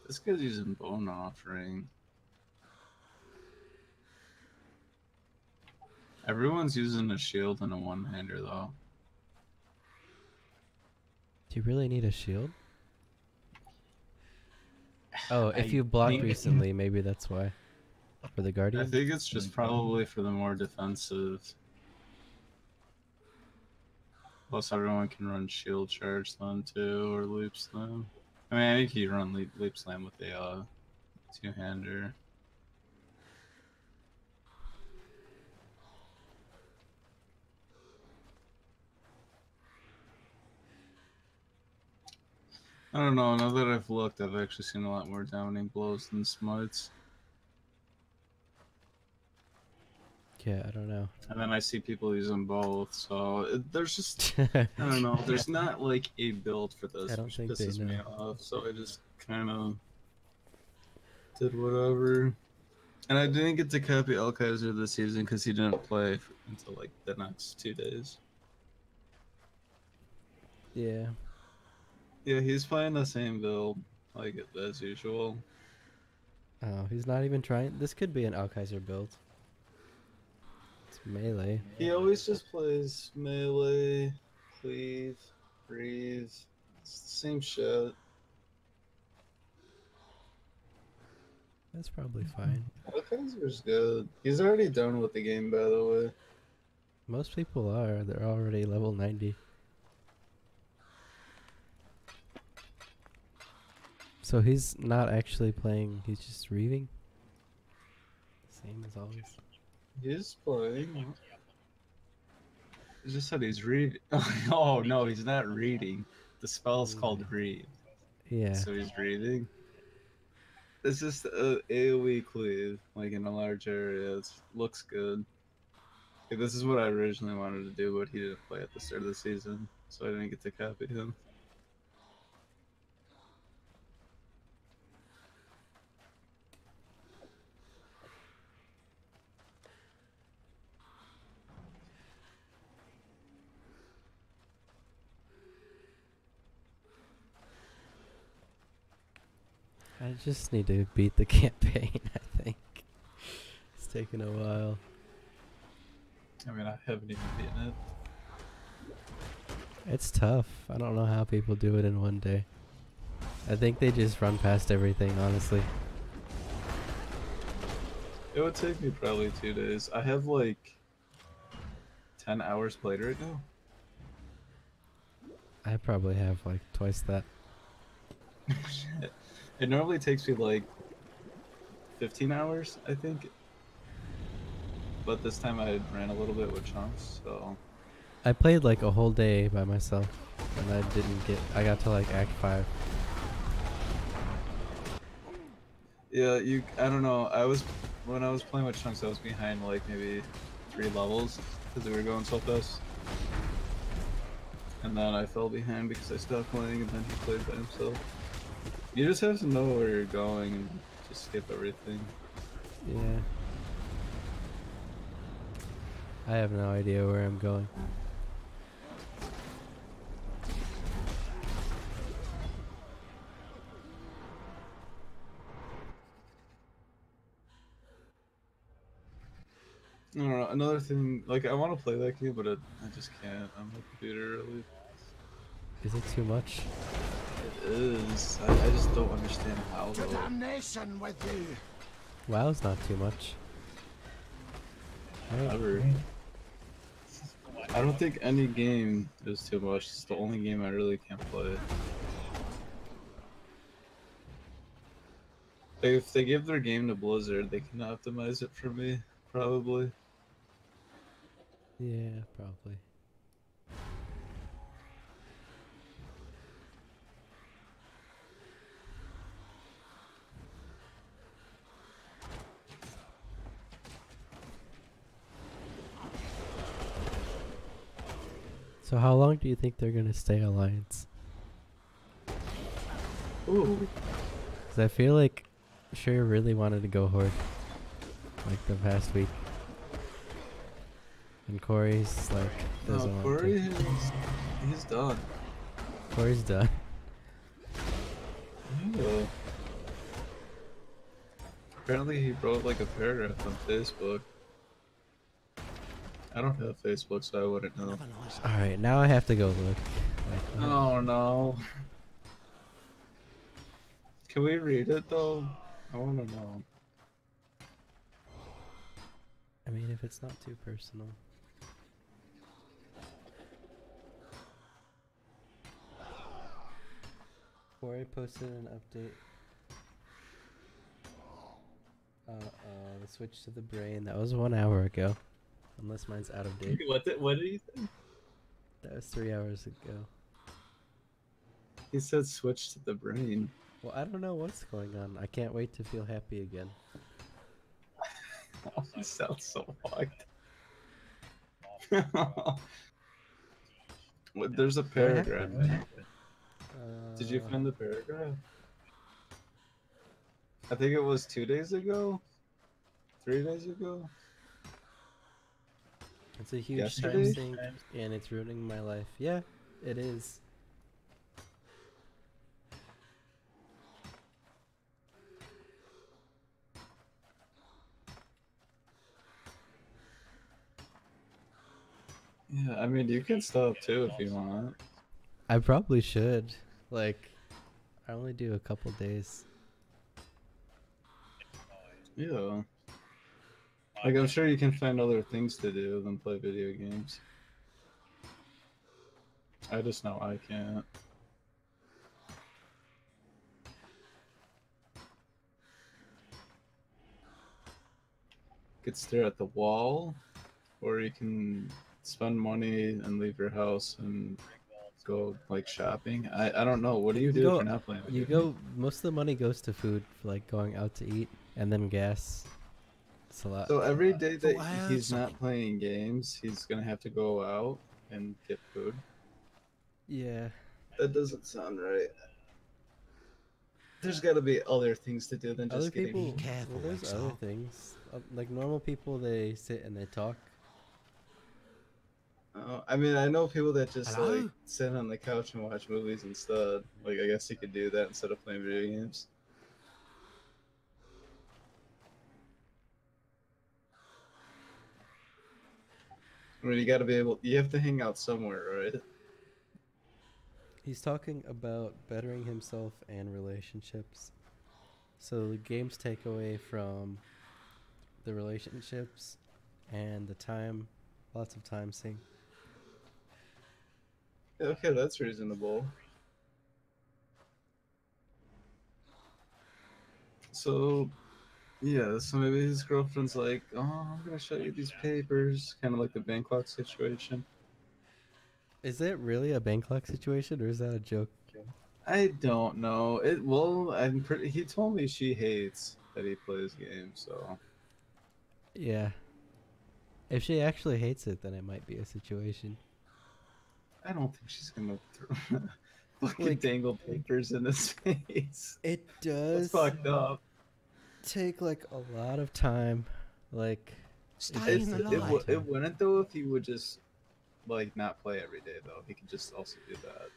This guy's using Bone Offering. Everyone's using a shield and a one-hander though. Do you really need a shield? Oh, if I you blocked think- recently, maybe that's why. For the I Guardian? think it's just probably for the more defensive. Plus, everyone can run shield charge then too, or loop slam. I mean, I think you run leap slam with a two-hander. I don't know. Now that I've looked, I've actually seen a lot more dominating blows than smites. Yeah, I don't know. And then I see people using both, so there's just I don't know. There's not like a build for this, I don't which think they pisses me know. off. So I just kind of did whatever. And I didn't get to copy Alkaiser this season because he didn't play until like the next 2 days. Yeah. Yeah, he's playing the same build like as usual. Oh, he's not even trying. This could be an Alkaiser build. It's melee. He always just plays melee, cleave, breathe. It's the same shit. That's probably fine. Alkaiser's good. He's already done with the game, by the way. Most people are. They're already level 90. So he's not actually playing, he's just reaving? Same as always. He's playing. He just said he's reading. Oh no, he's not reading. The spell's called read. Yeah. So he's reading. It's just a AoE cleave, like in a large area. It looks good. Like, this is what I originally wanted to do, but he didn't play at the start of the season, so I didn't get to copy him. I just need to beat the campaign, I think. It's taken a while. I mean, I haven't even beaten it. It's tough. I don't know how people do it in one day. I think they just run past everything, honestly. It would take me probably 2 days. I have like 10 hours played right now. I probably have like twice that. Shit. It normally takes me like 15 hours, I think. But this time I ran a little bit with chunks, so. I played like a whole day by myself, and I got to like Act 5. Yeah, I don't know. When I was playing with chunks, I was behind like maybe 3 levels because we were going so fast. And then I fell behind because I stopped playing, and then he played by himself. You just have to know where you're going and just skip everything. Yeah. I have no idea where I'm going. I don't know. Another thing, like I want to play that game, but I just can't on the computer really. Is it too much? It is. I just don't understand how To though. damnation with thee! WoW's not too much. Right? Ever. I don't think any game is too much. It's the only game I really can't play. Like, if they give their game to Blizzard, they can optimize it for me, probably. Yeah, probably. So how long do you think they're gonna stay Alliance? Ooh. Cause I feel like Sure really wanted to go Horde like the past week. And Corey's like doesn't No, want Corey, to. he's done. Corey's done. Yeah. Apparently he wrote like a paragraph on Facebook. I don't have Facebook, so I wouldn't know. All right, now I have to go look. Oh no. Can we read it though? I want to know. I mean, if it's not too personal. Corey posted an update. The switch to the brain. That was 1 hour ago. Unless mine's out of date. What did he say? That was 3 hours ago. He said switch to the brain. Well, I don't know what's going on. I can't wait to feel happy again. Oh, he sounds so fucked. What, there's a paragraph. Did you find the paragraph? I think it was 2 days ago? 3 days ago? It's a huge time Yesterday? sink, and it's ruining my life. Yeah, it is. Yeah, I mean, you can stop too if you want. I probably should. Like, I only do a couple days. Yeah. Like, I'm sure you can find other things to do than play video games. I just know I can't. You could stare at the wall, or you can spend money and leave your house and go like shopping. I don't know. What do you do if you're not playing video You go. Most of the money goes to food, for like going out to eat, and then gas. It's a lot. So every day that he's not playing games, he's gonna have to go out and get food. Yeah. That doesn't sound right. There's got to be other things to do than just Other getting. people. Well, there's other things. Like normal people, they sit and they talk. I mean, I know people that just like sit on the couch and watch movies instead. Like, I guess you could do that instead of playing video games. I mean, you got to be able. You have to hang out somewhere, right? He's talking about bettering himself and relationships. So the games take away from the relationships and the time, lots of time sink. Okay, that's reasonable. So, yeah, so maybe his girlfriend's like, oh, I'm gonna show you these papers, kind of like the bank clock situation. Is it really a bank clock situation, or is that a joke? I don't know. Well, I'm pretty. He told me she hates that he plays games, so. Yeah. If she actually hates it, then it might be a situation. I don't think she's gonna throw fucking Like- dangle papers in his face. It That's does fucked up. take like a lot of time. Like, It wouldn't though if he would just like not play every day though. He could just also do that.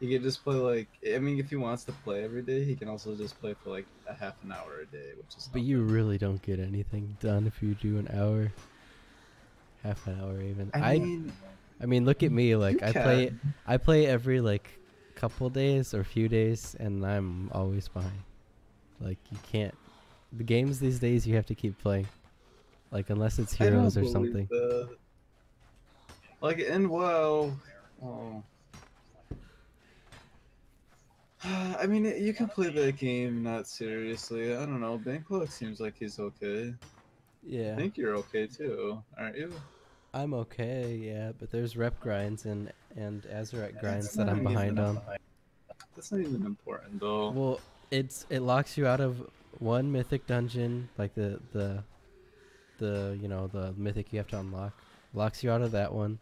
He could just play like I mean if he wants to play every day, he can also just play for like a half an hour a day, which is but you really don't get anything done if you do an hour, half an hour even. I mean, look at me. Like I play every like couple days or few days, and I'm always behind. Like you can't. The games these days you have to keep playing. Like unless it's I don't Heroes or believe something. that. Like in WoW, oh. I mean, you can play that game not seriously. I don't know. Banklock seems like he's okay. Yeah. I think you're okay too, aren't you? I'm okay, yeah, but there's rep grinds and Azerite grinds That's that not I'm behind even on. That's not even important though. Well, it locks you out of one mythic dungeon, like the you know the mythic you have to unlock, locks you out of that one,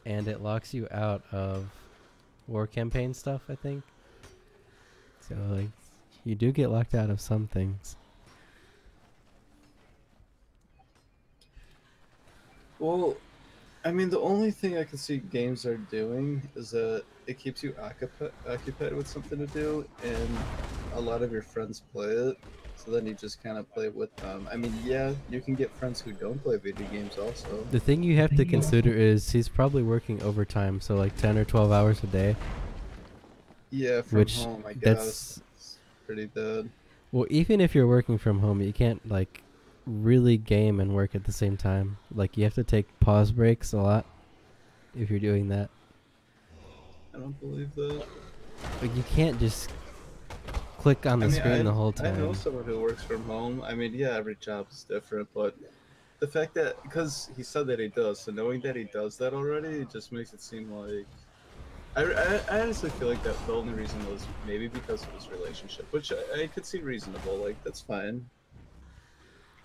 and it locks you out of war campaign stuff, I think. So like, you do get locked out of some things. Well, I mean, the only thing I can see games are doing is that it keeps you occupied with something to do, and a lot of your friends play it, so then you just kind of play with them. I mean, yeah, you can get friends who don't play video games also. The thing you have to consider is he's probably working overtime, so like 10 or 12 hours a day. Yeah, from Which home, I that's guess. It's pretty bad. well, even if you're working from home, you can't like really game and work at the same time. Like you have to take pause breaks a lot if you're doing that. I don't believe that. Like you can't just click on the screen the whole I know time. someone who works from home. I mean, yeah, every job is different, but the fact that, because he said that he does, so knowing that he does that already, it just makes it seem like, I honestly feel like that the only reason was maybe because of his relationship, which I could see reasonable, like, that's fine.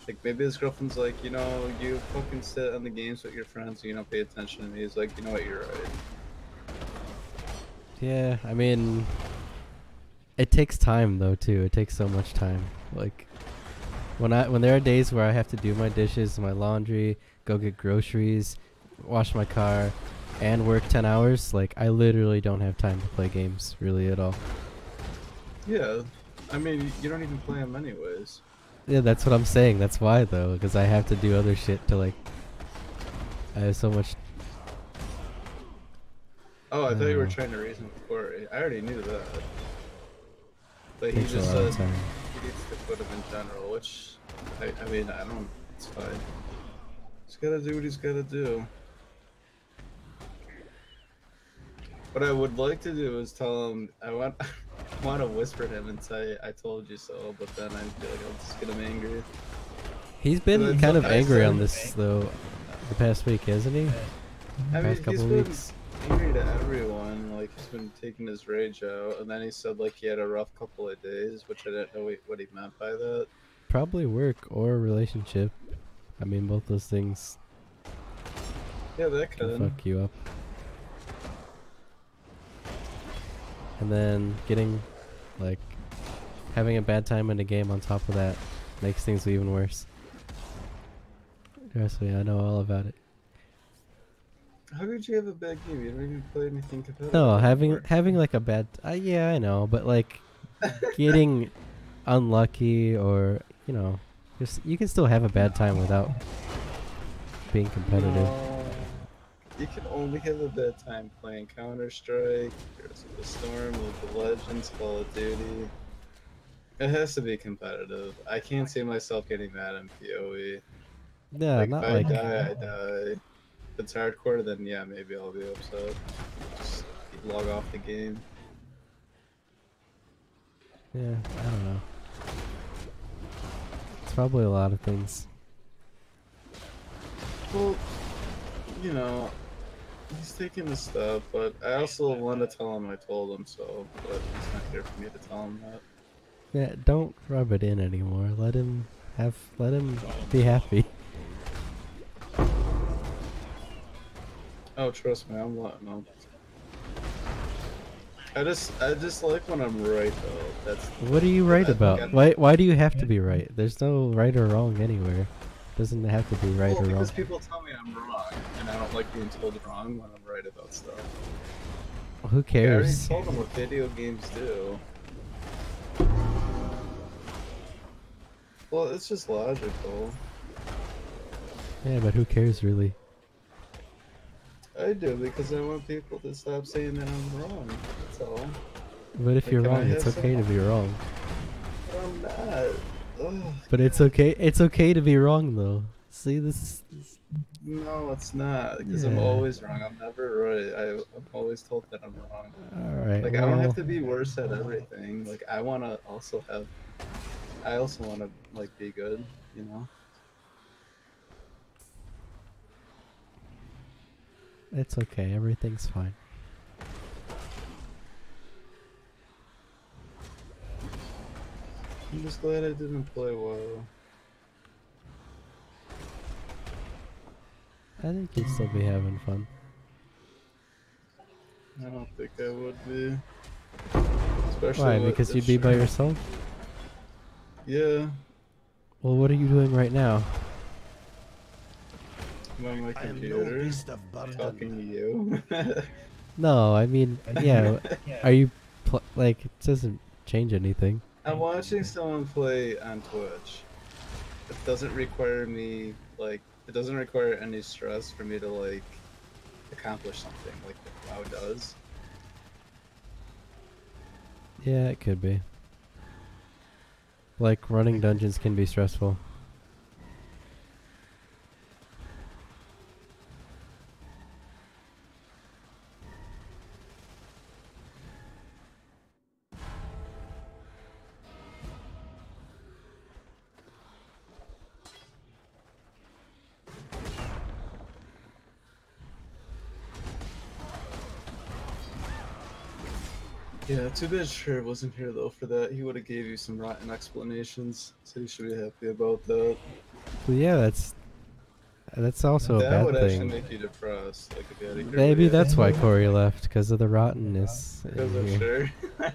Like, maybe his girlfriend's like, you know, you fucking sit on the games with your friends, you don't pay attention to me. He's like, you know what, you're right. Yeah, I mean, it takes time though too. It takes so much time. Like when there are days where I have to do my dishes, my laundry, go get groceries, wash my car, and work 10 hours, like I literally don't have time to play games really at all. Yeah, I mean, you don't even play them anyways. Yeah, that's what I'm saying. That's why though, because I have to do other shit to like. I have so much. Oh, I thought you were trying to reason with Corey. I already knew that. But he Takes a just lot of said time. he needs to put him in general, which, I mean, I don't, it's fine. He's gotta do what he's gotta do. What I would like to do is tell him, I want to whisper to him and say, I told you so, but then I feel like I'll just get him angry. He's been That's kind what of I angry said. on this though, the past week, hasn't he? I mean, Past he's couple been weeks. angry to everyone, like, he's been taking his rage out, and then he said, like, he had a rough couple of days, which I didn't know what he meant by that. Probably work or relationship. I mean, both those things Yeah, that can could. fuck you up. And then getting, like, having a bad time in a game on top of that makes things even worse. Trust me, I know all about it. How could you have a bad game? You don't even play anything competitive. No, anymore. having like a bad, yeah, I know, but like getting unlucky or you know, just you can still have a bad time without being competitive. No. You can only have a bad time playing Counter-Strike, Heroes of the Storm, League of Legends, Call of Duty. It has to be competitive. I can't see myself getting mad in PoE. Yeah, Like, not if I like die, I die. If it's hardcore, then yeah, maybe I'll be upset. Just log off the game. yeah, I don't know. It's probably a lot of things. Well, you know, he's taking the step, but I also want to tell him I told him so, but he's not here for me to tell him that. Yeah, don't rub it in anymore. Let him be happy. Oh, trust me, I'm letting him. I just like when I'm right though. That's What are you right I think about? I'm- Why do you have to be right? There's no right or wrong anywhere. Doesn't have to be right well, or wrong. because people tell me I'm wrong, and I don't like being told wrong when I'm right about stuff. Who I already cares? told them what video games do. Well, it's just logical. Yeah, but who cares really? I do because I want people to stop saying that I'm wrong. That's all. But if Like, you're can I wrong, it's have okay to some- be wrong. But I'm not. Ugh. But it's okay. It's okay to be wrong though. See this. No, it's not. Because I'm Yeah. always wrong. I'm never right. I'm always told that I'm wrong. All right. Like, I well, don't have to be worse at everything. Like, I also want to, like, be good, you know? It's okay. Everything's fine. I'm just glad I didn't play well. I think you'd still be having fun. I don't think I would be. Especially Why? with Because this you'd be by shirt. yourself. Yeah, Well, what are you doing right now? I'm on my I am no computer beast of talking to burden. you. No, I mean, yeah. Are you like? It doesn't change anything. I'm watching someone play on Twitch. It doesn't require me like it doesn't require any stress for me to like accomplish something like WoW does. Yeah, it could be. Like running dungeons can be stressful. Yeah, too bad Sher wasn't here though for that. He would have gave you some rotten explanations, so you should be happy about that. But yeah, that's also a That would bad actually thing. make you depressed. Like if you had to get Maybe rid of that's why Corey left, because of the rottenness because in of here. Sher.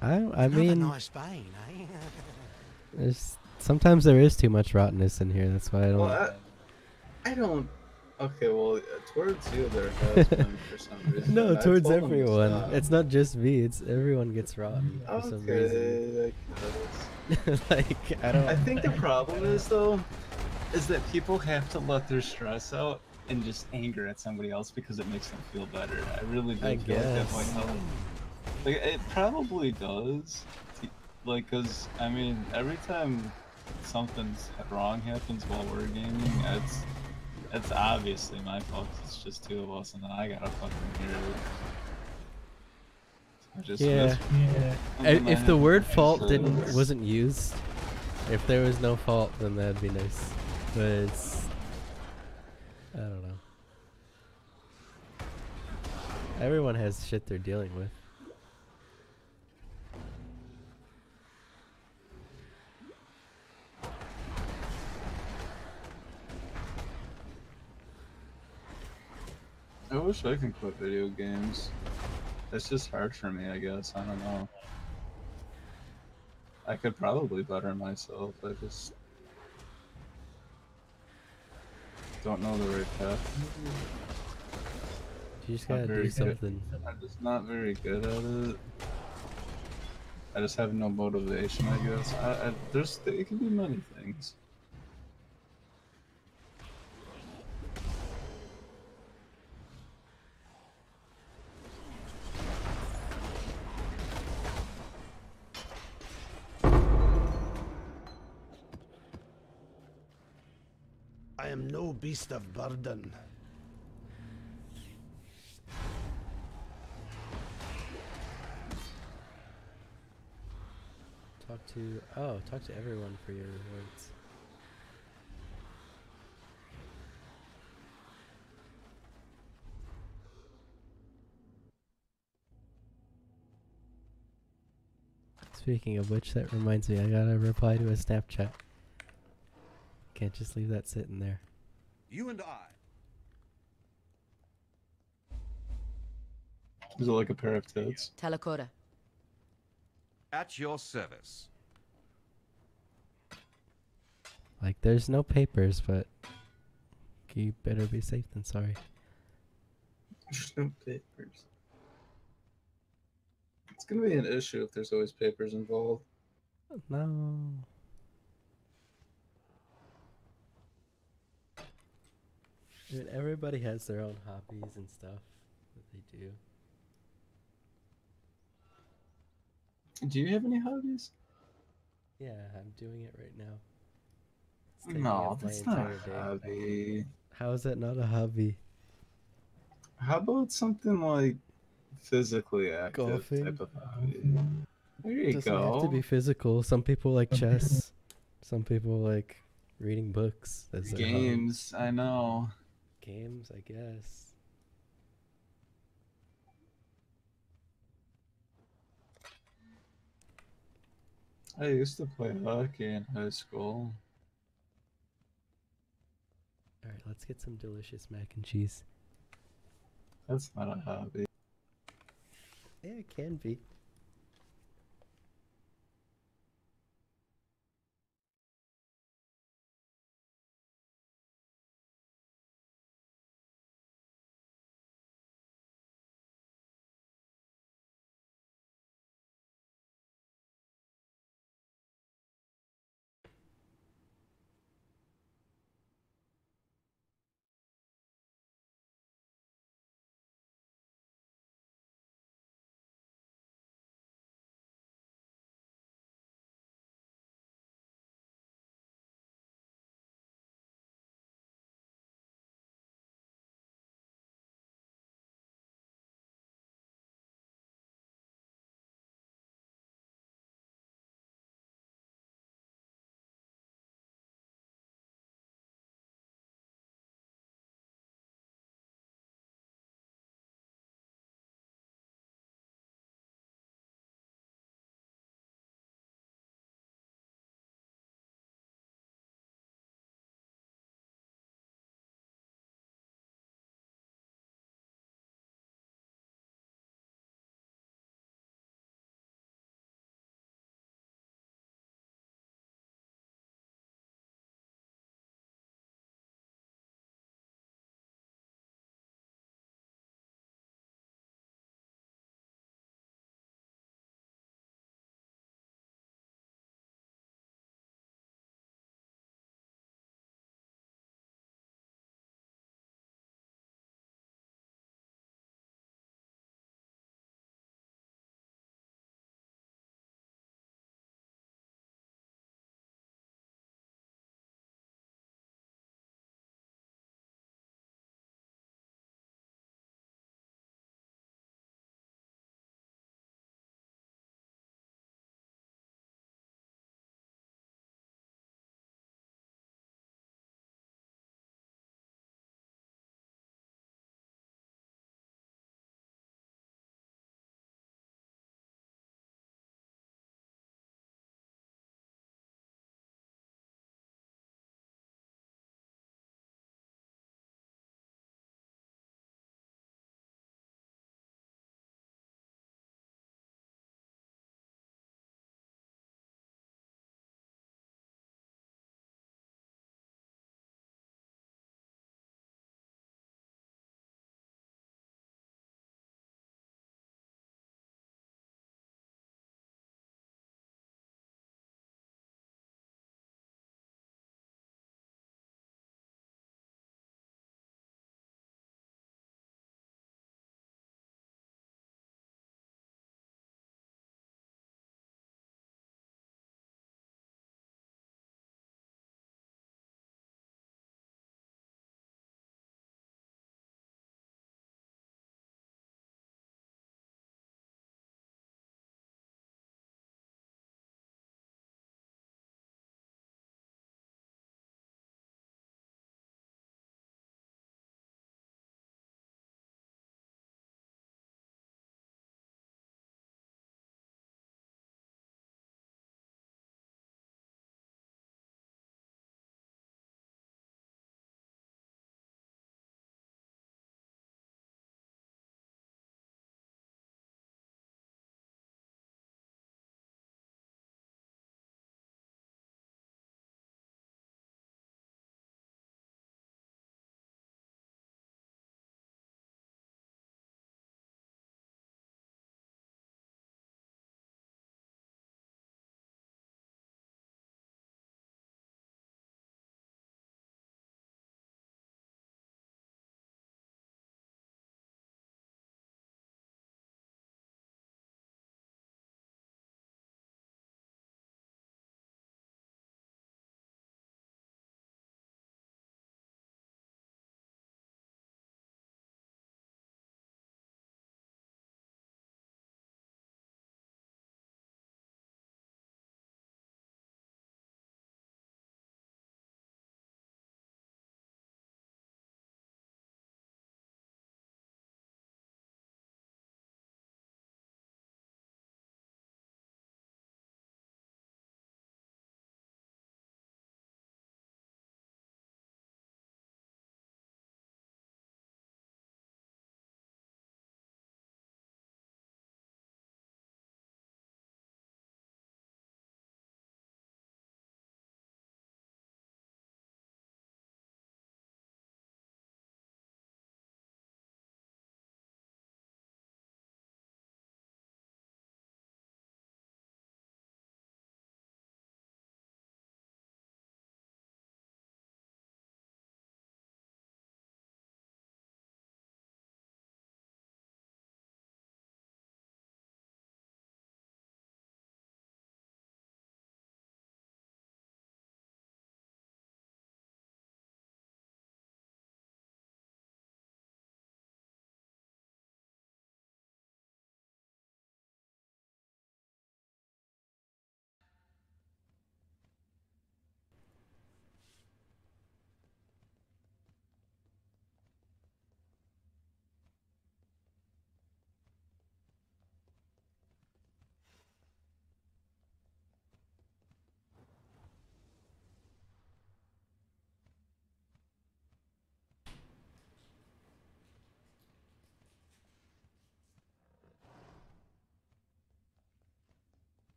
I Another mean, nice vein, eh? there's sometimes there is too much rottenness in here. That's why I don't. Well, I don't. Okay, well, towards you there has been for some reason. No, and I towards told him to everyone. stop. It's not just me. It's everyone gets rotten for some reason. Okay, I guess. Like I don't. I think the problem is though, is that people have to let their stress out and just anger at somebody else because it makes them feel better. I really do I feel like that might guess. help. Like it probably does. Like, cause I mean, every time something's wrong happens while we're gaming, it's obviously my fault. 'Cause it's just two of us, and then I gotta fucking hear it. I just Yeah. If the word fault wasn't used, if there was no fault, then that'd be nice. But it's, I don't know. Everyone has shit they're dealing with. I wish I could quit video games. It's just hard for me, I guess. I don't know. I could probably better myself. I just don't know the right path. You just Not gotta very do good. something. I'm just not very good at it. I just have no motivation, I guess. It can be many things. I am no beast of burden. Talk to everyone for your rewards. Speaking of which, that reminds me, I gotta reply to a Snapchat. Can't just leave that sitting there. You and I. Is it like a pair of tits? Talakora. At your service. Like, there's no papers, but you better be safe than sorry. There's no papers. It's gonna be an issue if there's always papers involved. No. Dude, everybody has their own hobbies and stuff that they do. Do you have any hobbies? Yeah, I'm doing it right now. It's taking No, up my that's not entire a day. hobby. How is that not a hobby? How about something like physically active Golfing? type of hobby? There you Doesn't go. have to be physical. Some people like chess. Some people like reading books. That's their hobby. Games, I know. Games, I guess. I used to play hockey in high school. Alright, let's get some delicious mac and cheese. That's not a hobby. Yeah, it can be.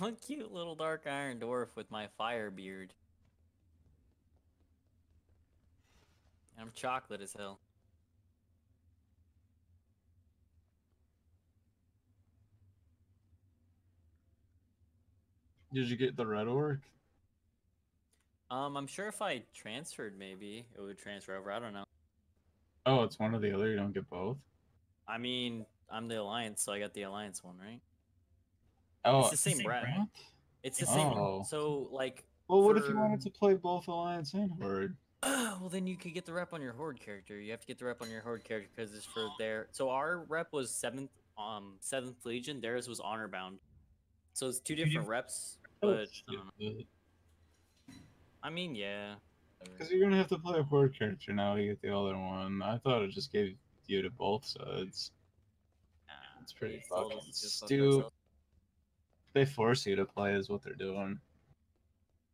I'm a cute little dark iron dwarf with my fire beard. I'm chocolate as hell. Did you get the red orc? I'm sure if I transferred, maybe it would transfer over. I don't know. Oh, it's one or the other. You don't get both. I mean, I'm the alliance, so I got the alliance one, right? Oh, It's the same rep. what? It's the same. Oh. So like. Well, what if you for- wanted to play both alliance and horde? Well, then you could get the rep on your horde character. You have to get the rep on your horde character because it's for their. So our rep was seventh legion. Theirs was honor bound. So it's two different reps. But I mean, yeah. Because you're gonna have to play a horde character now to get the other one. I thought it just gave you to both sides. It's pretty still fucking doesn't give a fuck stupid. ourselves. They force you to play is what they're doing.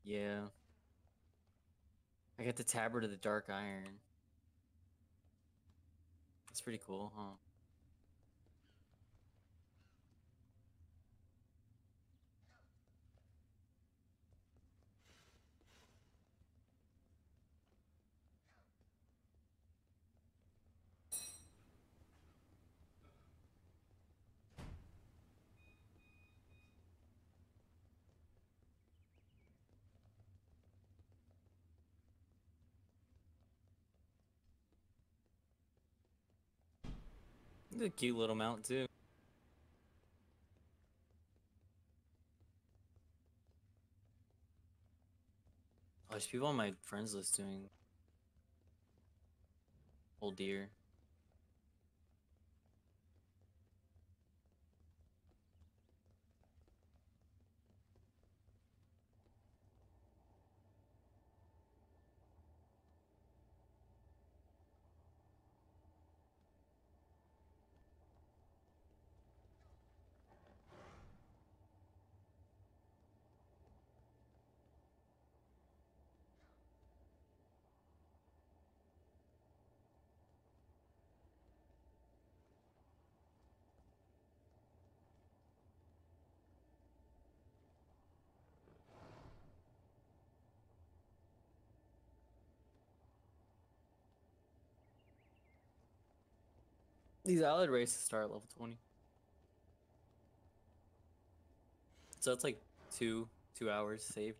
Yeah. I got the tabard of the dark iron. That's pretty cool, huh? It's a cute little mount too. Oh, there's people on my friends list doing old deer. These allied races start at level 20. So it's like two hours saved.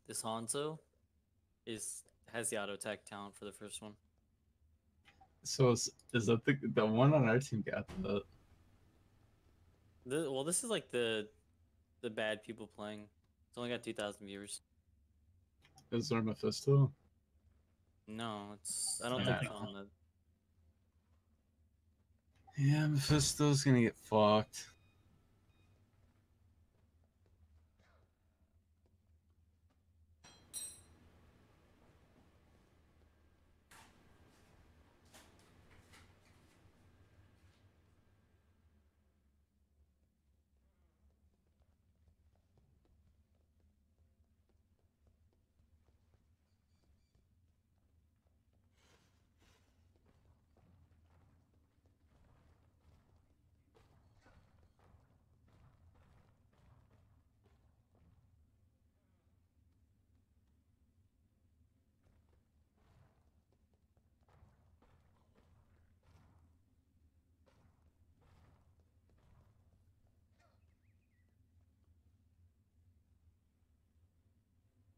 This Hanzo has the auto attack talent for the first one. So is that the one on our team got that? Well, this is like the bad people playing. It's only got 2,000 viewers. Is there Mephisto? No, I don't think it's on the. Yeah, Mephisto's gonna get fucked.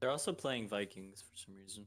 They're also playing Vikings for some reason.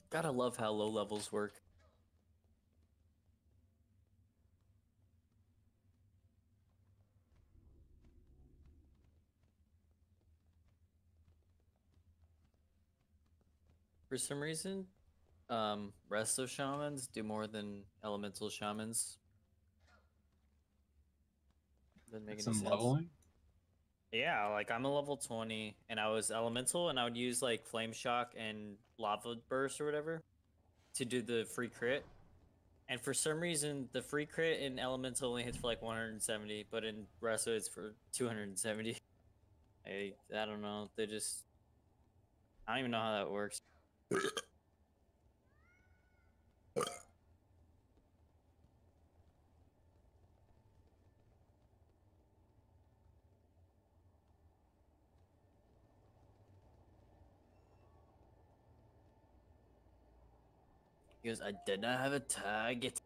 Gotta love how low levels work. For some reason, resto shamans do more than elemental shamans. Doesn't make It's any in sense. leveling. Yeah, like I'm a level 20 and I was elemental and I would use like flame shock and lava burst or whatever to do the free crit. And for some reason, the free crit in elemental only hits for like 170, but in resto it's for 270. I don't know. They just I don't even know how that works. He goes, I did not have a target.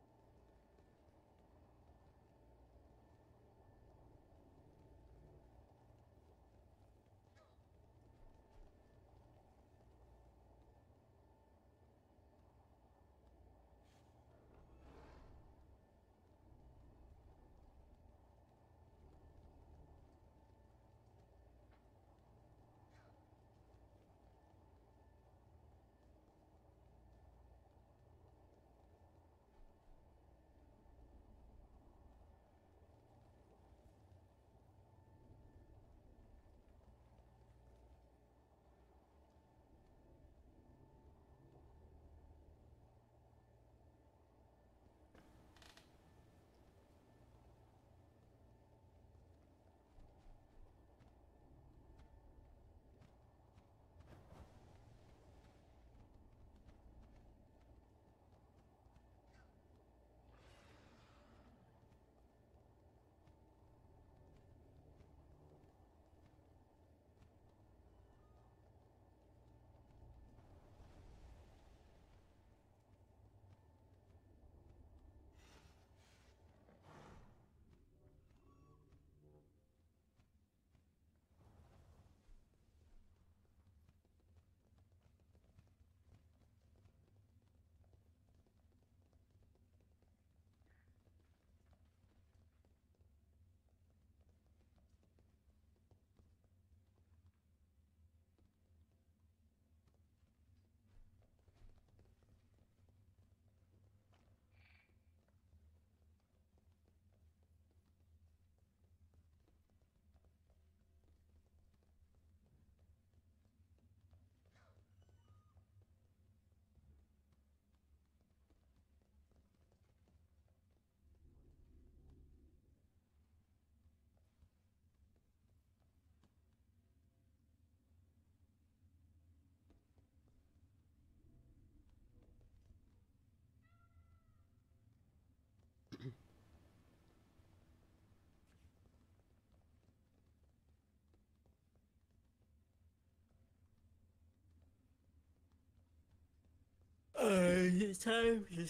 It's time to